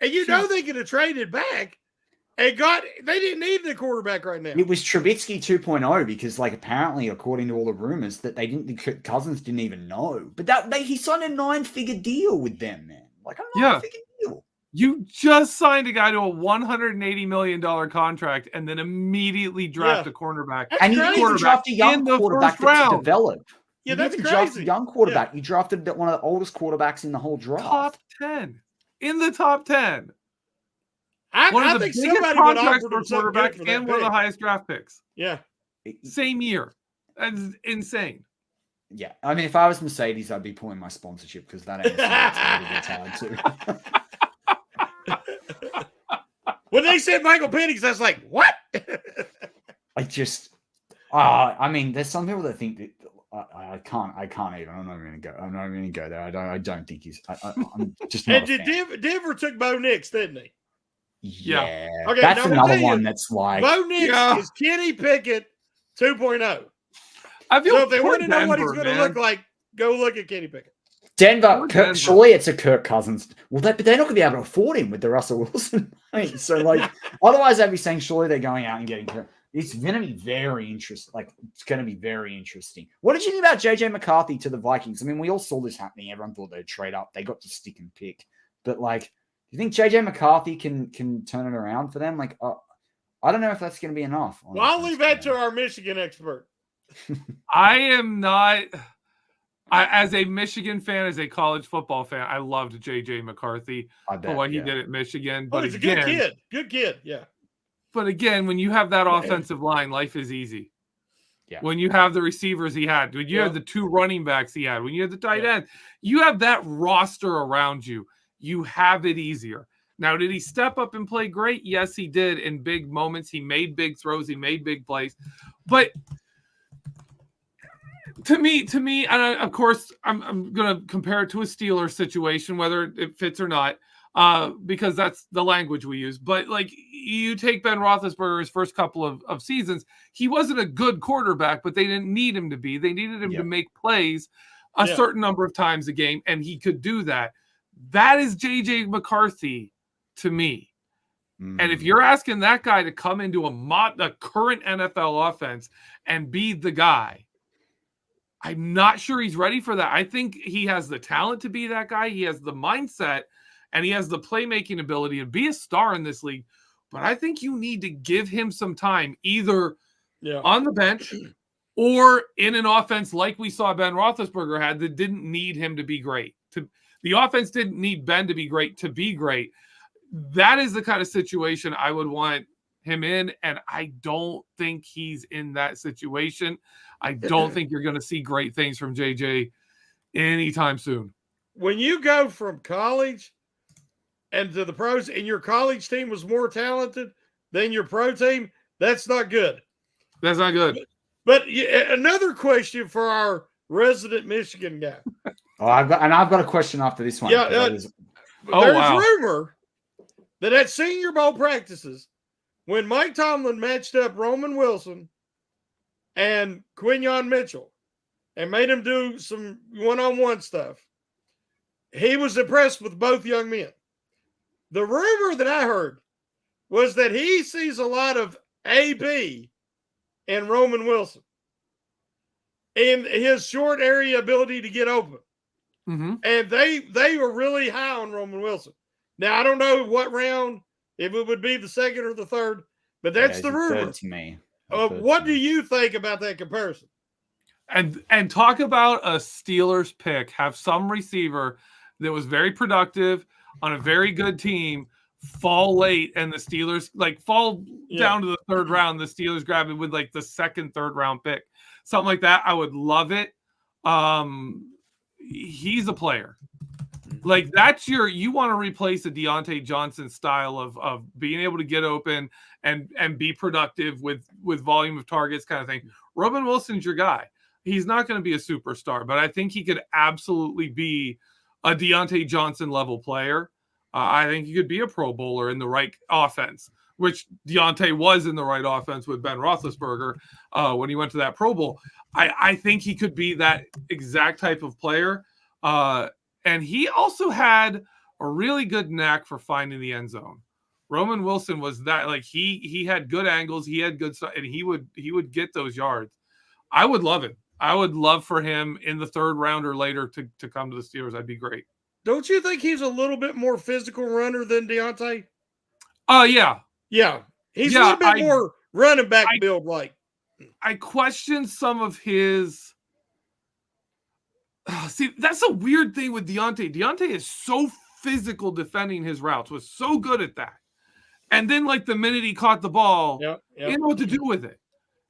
and you know they could have traded back and they didn't need the quarterback right now. It was Trubisky 2.0 because, like, apparently, according to all the rumors, that Kirk Cousins didn't even know. But he signed a 9-figure deal with them, man. Like a 9-figure deal. You just signed a guy to a $180 million contract and then immediately draft a cornerback. That's And you crazy. didn't draft a young quarterback to develop. Yeah, that's You drafted crazy. a young quarterback. You drafted one of the oldest quarterbacks in the whole draft. Top 10. In the top 10. I One of the think biggest somebody would contracts offer for him something quarterback good for that and one of the pick. highest draft picks. Yeah. Same year. That's insane. Yeah, I mean, if I was Mercedes, I'd be pulling my sponsorship because that ain't retired too. When they said Michael Penix, I was like, what? I mean, there's some people that think that I can't even. I'm not even going to go there. I don't think he's. I'm just not. And Denver took Bo Nix, didn't he? Yeah. Okay, that's now another one that's like. Bo Nix is Kenny Pickett 2.0. I feel So if they want to know Denver, what he's going to look like, go look at Kenny Pickett. Denver, surely it's a Kirk Cousins. Well, but they're not going to be able to afford him with the Russell Wilson money. So, like, otherwise, I'd be saying surely they're going out and getting Kirk. It's going to be very interesting. Like, it's going to be very interesting. What did you think about JJ McCarthy to the Vikings? I mean, we all saw this happening. Everyone thought they'd trade up. They got to stick and pick. But, like, do you think JJ McCarthy can turn it around for them? Like, I don't know if that's going to be enough. Well, I'll leave that to our Michigan expert. I am not. As a Michigan fan, as a college football fan, I loved J.J. McCarthy for what he did at Michigan. But he's again, a good kid. Good kid, yeah. But again, when you have that offensive line, life is easy. Yeah. When you have the receivers he had, when you have the 2 running backs he had, when you have the tight end, you have that roster around you. You have it easier. Now, did he step up and play great? Yes, he did in big moments. He made big throws. He made big plays. But to me, and of course, I'm going to compare it to a Steelers situation, whether it fits or not, because that's the language we use. But, like, you take Ben Roethlisberger's first couple of seasons, he wasn't a good quarterback, but they didn't need him to be. They needed him to make plays a certain number of times a game, and he could do that. That is J.J. McCarthy to me. And if you're asking that guy to come into a current NFL offense and be the guy, I'm not sure he's ready for that. I think he has the talent to be that guy. He has the mindset and he has the playmaking ability to be a star in this league. But I think you need to give him some time, either on the bench or in an offense like we saw Ben Roethlisberger had that didn't need him to be great. The offense didn't need Ben to be great to be great. That is the kind of situation I would want him in, and I don't think he's in that situation. I don't think you're going to see great things from JJ anytime soon. When you go from college and to the pros, and your college team was more talented than your pro team, that's not good. That's not good. But another question for our resident Michigan guy. I've got a question after this one. Yeah, there's rumor that at Senior Bowl practices, when Mike Tomlin matched up Roman Wilson and Quinyon Mitchell and made him do some one-on-one stuff, he was impressed with both young men. The rumor that I heard was that he sees a lot of AB in Roman Wilson in his short area ability to get open. Mm-hmm. And they were really high on Roman Wilson. Now, I don't know what round, if it would be the second or the third, but that's the rumor. To me. What do you think about that comparison? And talk about a Steelers pick, have some receiver that was very productive on a very good team fall late, and the Steelers fall down to the third round. The Steelers grab it with the second, third round pick, something like that. I would love it. He's a player. That's you want to replace a Deontay Johnson style of being able to get open and be productive with volume of targets kind of thing. Roman Wilson's your guy. He's not going to be a superstar, but I think he could absolutely be a Deontay Johnson level player. I think he could be a Pro Bowler in the right offense, which Deontay was in the right offense with Ben Roethlisberger when he went to that Pro Bowl. I think he could be that exact type of player. And he also had a really good knack for finding the end zone. Roman Wilson was that, like, he had good angles, he had good stuff, and he would get those yards. I would love it. I would love for him in the third round or later to come to the Steelers. That'd be great. Don't you think he's a little bit more physical runner than Deontay? Yeah. Yeah. He's a little bit more running back build like. I question some of his. See, that's a weird thing with Deontay. Deontay is so physical defending his routes, was so good at that. And then, like, the minute he caught the ball, he didn't know what to do with it.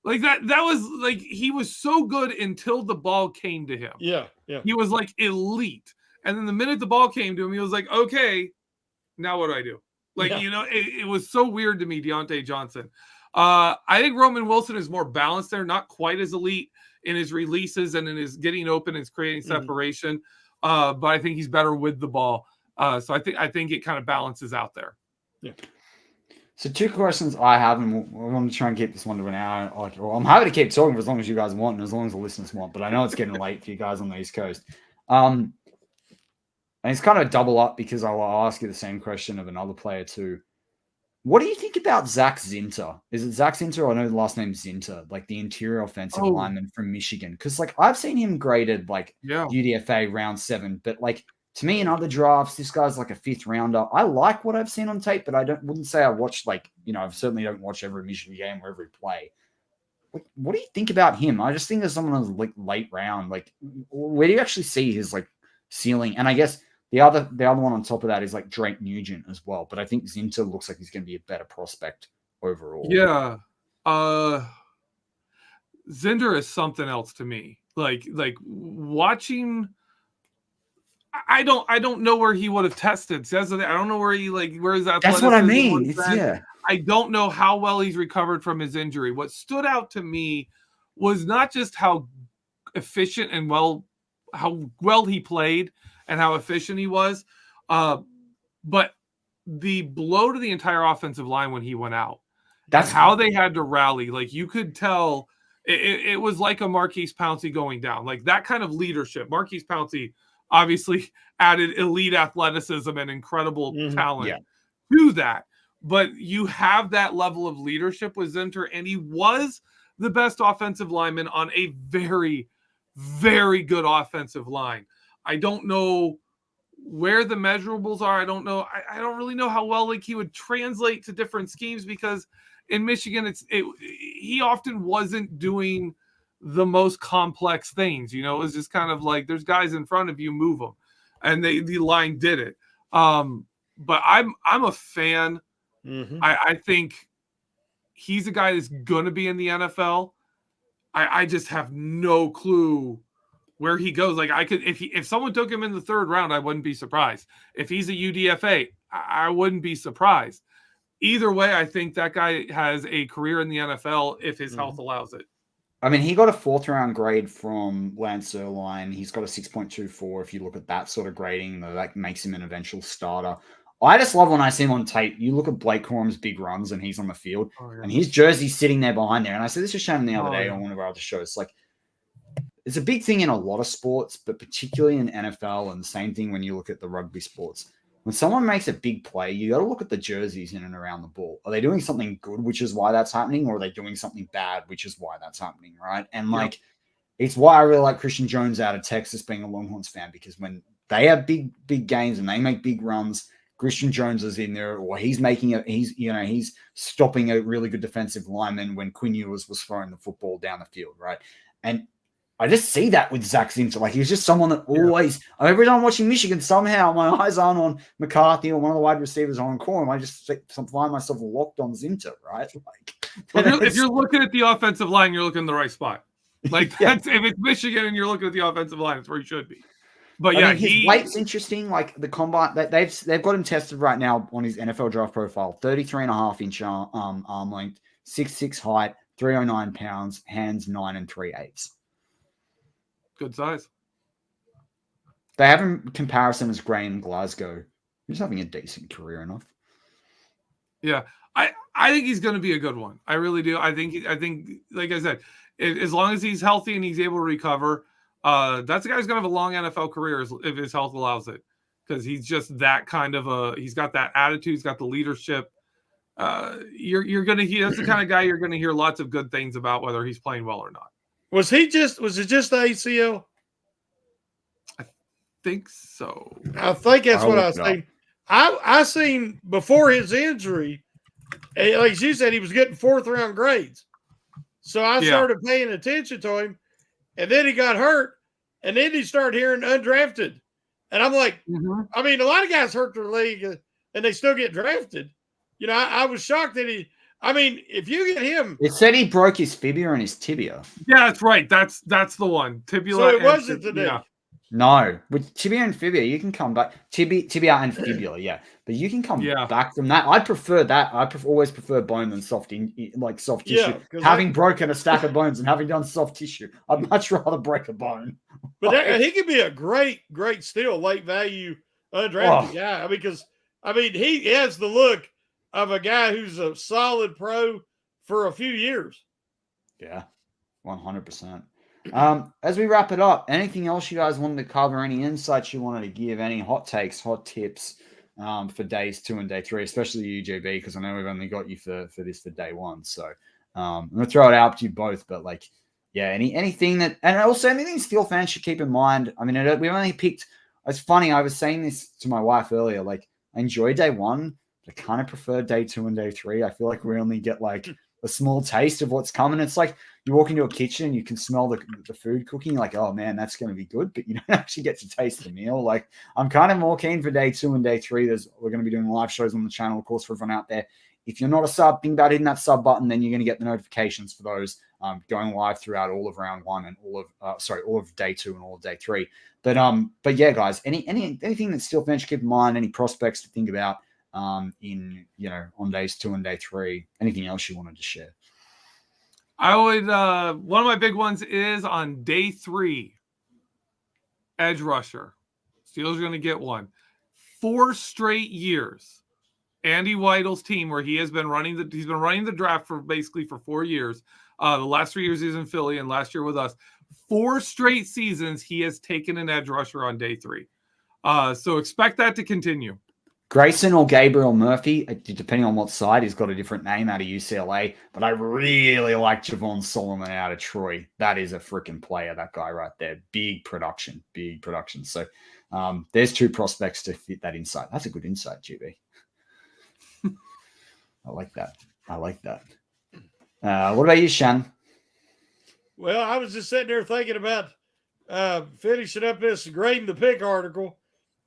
Like, that was like, he was so good until the ball came to him. Yeah. He was like elite. And then the minute the ball came to him, he was like, okay, now what do I do? Like, it was so weird to me, Deontay Johnson. I think Roman Wilson is more balanced there, not quite as elite in his releases and in his getting open and creating separation. But I think he's better with the ball. So I think it kind of balances out there. Yeah. So 2 questions I have, and we're going to try and keep this one to an hour. I'm happy to keep talking for as long as you guys want and as long as the listeners want, but I know it's getting late for you guys on the East Coast. And it's kind of a double up because I'll ask you the same question of another player too. What do you think about Zach Zinter? Is it Zach Zinter? I know the last name's Zinter, like the interior offensive lineman from Michigan. Because, like, I've seen him graded like UDFA round 7, but, like, to me in other drafts, this guy's like a 5th rounder. I like what I've seen on tape, but I wouldn't say I watched, like, I certainly don't watch every Michigan game or every play. What do you think about him? I just think there's someone who's like late round. Like, where do you actually see his like ceiling? And I guess the other one on top of that is like Drake Nugent as well. But I think Zinter looks like he's going to be a better prospect overall. Yeah. Zinter is something else to me. Like watching. I don't know where he would have tested. I don't know where where his athleticism. That's what I mean. I don't know how well he's recovered from his injury. What stood out to me was not just how efficient and how well he played and how efficient he was, but the blow to the entire offensive line when he went out. That's how they had to rally. Like, you could tell it was like a Marquise Pouncey going down. Like, that kind of leadership. Marquise Pouncey obviously added elite athleticism and incredible talent to that. But you have that level of leadership with Zinter, and he was the best offensive lineman on a very, very good offensive line. I don't know where the measurables are. I don't know. I don't really know how well he would translate to different schemes, because in Michigan, he often wasn't doing the most complex things. It was just kind of like, there's guys in front of you, move them, and the line did it. But I'm a fan. I think he's a guy that's going to be in the NFL. I just have no clue where he goes. Like, if someone took him in the 3rd round, I wouldn't be surprised. If he's a UDFA, I wouldn't be surprised. Either way, I think that guy has a career in the NFL if his health allows it. I mean, he got a 4th round grade from Lance Erline. He's got a 6.24. If you look at that sort of grading, that makes him an eventual starter. I just love when I see him on tape. You look at Blake Corum's big runs and he's on the field and his jersey's sitting there behind there. And I said this to Shannon the other day on one of our other shows. Like, it's a big thing in a lot of sports, but particularly in NFL, and the same thing when you look at the rugby sports. When someone makes a big play, you got to look at the jerseys in and around the ball. Are they doing something good, which is why that's happening, or are they doing something bad, which is why that's happening, right? And it's why I really like Christian Jones out of Texas being a Longhorns fan, because when they have big games and they make big runs, Christian Jones is in there, or he's stopping a really good defensive lineman when Quinn Ewers was throwing the football down the field, right? And I just see that with Zach Zinter. Like, he's just someone that always, every time I'm watching Michigan, somehow my eyes aren't on McCarthy or one of the wide receivers on Corum. I just find myself locked on Zinter, right? If you're looking at the offensive line, you're looking in the right spot. Like, if it's Michigan and you're looking at the offensive line, it's where you should be. But I mean, his weight's interesting. Like, the combine, they've got him tested right now on his NFL draft profile: 33.5-inch arm length, 6'6" height, 309 pounds, hands 9 3/8. Good size. They have in comparison as Graham Glasgow. He's having a decent career enough. Yeah, I think he's going to be a good one. I really do. I think like I said, as long as he's healthy and he's able to recover, that's a guy who's going to have a long NFL career if his health allows it, because he's just that kind of he's got that attitude, he's got the leadership. You're going to hear, that's the kind of guy you're going to hear lots of good things about, whether he's playing well or not. Was it just the ACL? I think so. I think that's what I seen. I seen before his injury, like you said, he was getting 4th round grades. So I started paying attention to him, and then he got hurt, and then he started hearing undrafted. And I'm like, I mean, a lot of guys hurt their leg and they still get drafted. You know, I was shocked that if you get him. It said he broke his fibula and his tibia. Yeah, that's right. That's the one. Tibula. So it wasn't today. Yeah. No, with tibia and fibula, you can come back. Tibia and fibula, yeah. But you can come back from that. I prefer that. I always prefer bone than soft tissue. Having broken a stack of bones and having done soft tissue, I'd much rather break a bone. But he could be a great steal, late value, undrafted guy. Because he has the look of a guy who's a solid pro for a few years. Yeah, 100%. As we wrap it up, anything else you guys wanted to cover? Any insights you wanted to give? Any hot takes, hot tips for days 2 and day 3, especially you, GB, because I know we've only got you for day 1. So I'm gonna throw it out to you both. But anything that, and also anything Steel fans should keep in mind. I mean, we only picked. It's funny. I was saying this to my wife earlier. Like, I enjoy day 1. But I kind of prefer day 2 and day 3. I feel like we only get like a small taste of what's coming. It's like you walk into a kitchen and you can smell the food cooking. You're like, oh man, that's going to be good. But you don't actually get to taste the meal. Like, I'm kind of more keen for day 2 and day 3. We're going to be doing live shows on the channel, of course, for everyone out there. If you're not a sub, think about hitting that sub button. Then you're going to get the notifications for those going live throughout all of round 1 and all of day 2 and all of day 3. But yeah, guys, anything that Steel fans should keep in mind, any prospects to think about on days 2 and day 3, anything else you wanted to share? I would one of my big ones is on day 3, edge rusher. Steelers are going to get one. 4 straight years, Andy Weidl's team, where he's been running the draft for 4 years. The last 3 years he was in Philly, and last year with us. 4 straight seasons he has taken an edge rusher on day 3. So expect that to continue. Grayson or Gabriel Murphy, depending on what side, he's got a different name out of UCLA, but I really like Javon Solomon out of Troy. That is a freaking player, that guy right there. Big production. So there's 2 prospects to fit that insight. That's a good insight, GB. I like that. What about you, Shan? Well, I was just sitting there thinking about finishing up this grading the pick article,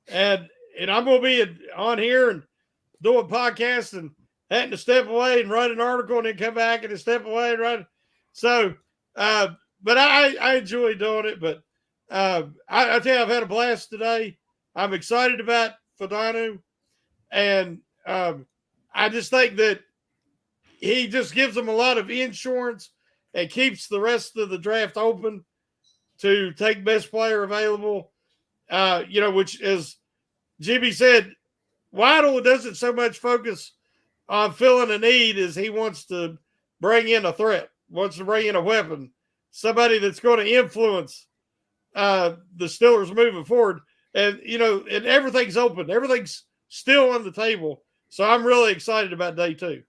and I'm going to be on here and doing podcasts and having to step away and write an article and then come back and then step away and write. So, but I enjoy doing it. But I tell you, I've had a blast today. I'm excited about Fautanu. And I just think that he just gives them a lot of insurance and keeps the rest of the draft open to take best player available, which is, Jimmy said, Waddle doesn't so much focus on filling a need as he wants to bring in a threat, wants to bring in a weapon, somebody that's going to influence the Steelers moving forward. And, and everything's open. Everything's still on the table. So I'm really excited about day 2.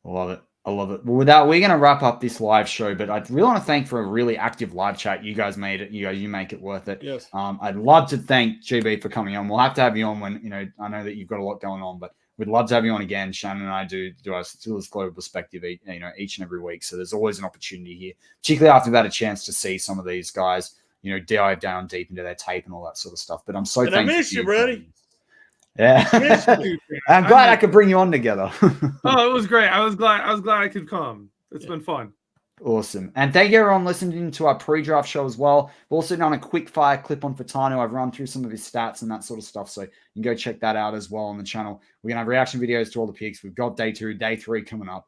I love it. Well, with that, we're going to wrap up this live show, but I really want to thank for a really active live chat. You guys made it. You make it worth it. Yes. I'd love to thank GB for coming on. We'll have to have you on when, I know that you've got a lot going on, but we'd love to have you on again. Shannon and I do our Steelers Global Perspective, each and every week. So there's always an opportunity here, particularly after we've had a chance to see some of these guys, dive down deep into their tape and all that sort of stuff. But I'm so thankful. I miss you, buddy. Yeah. I'm glad I could bring you on together. Oh, it was great. I was glad I could come. It's been fun. Awesome. And thank you everyone listening to our pre-draft show as well. We've also done a quick fire clip on Fautanu. I've run through some of his stats and that sort of stuff. So you can go check that out as well on the channel. We're going to have reaction videos to all the picks. We've got day 2, day 3 coming up.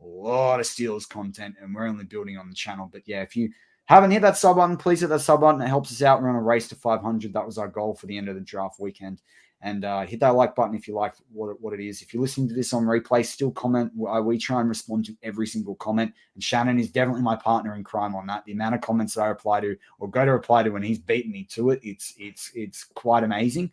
lot of Steelers content, and we're only building on the channel. But yeah, if you haven't hit that sub button, please hit that sub button. It helps us out. We're on a race to 500. That was our goal for the end of the draft weekend. And hit that like button if you like what it is. If you're listening to this on replay, still comment. We try and respond to every single comment. And Shannon is definitely my partner in crime on that. The amount of comments that I reply to or go to reply to when he's beaten me to it, it's quite amazing.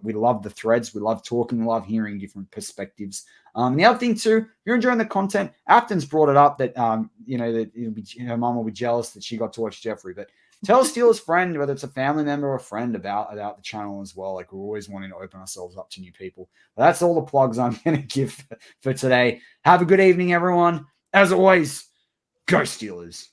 We love the threads. We love talking. We love hearing different perspectives. And the other thing too, if you're enjoying the content, Afton's brought it up that that her mom will be jealous that she got to watch Geoffrey, but tell a Steelers friend, whether it's a family member or a friend, about the channel as well. Like, we're always wanting to open ourselves up to new people. But that's all the plugs I'm going to give for today. Have a good evening, everyone. As always, go Steelers.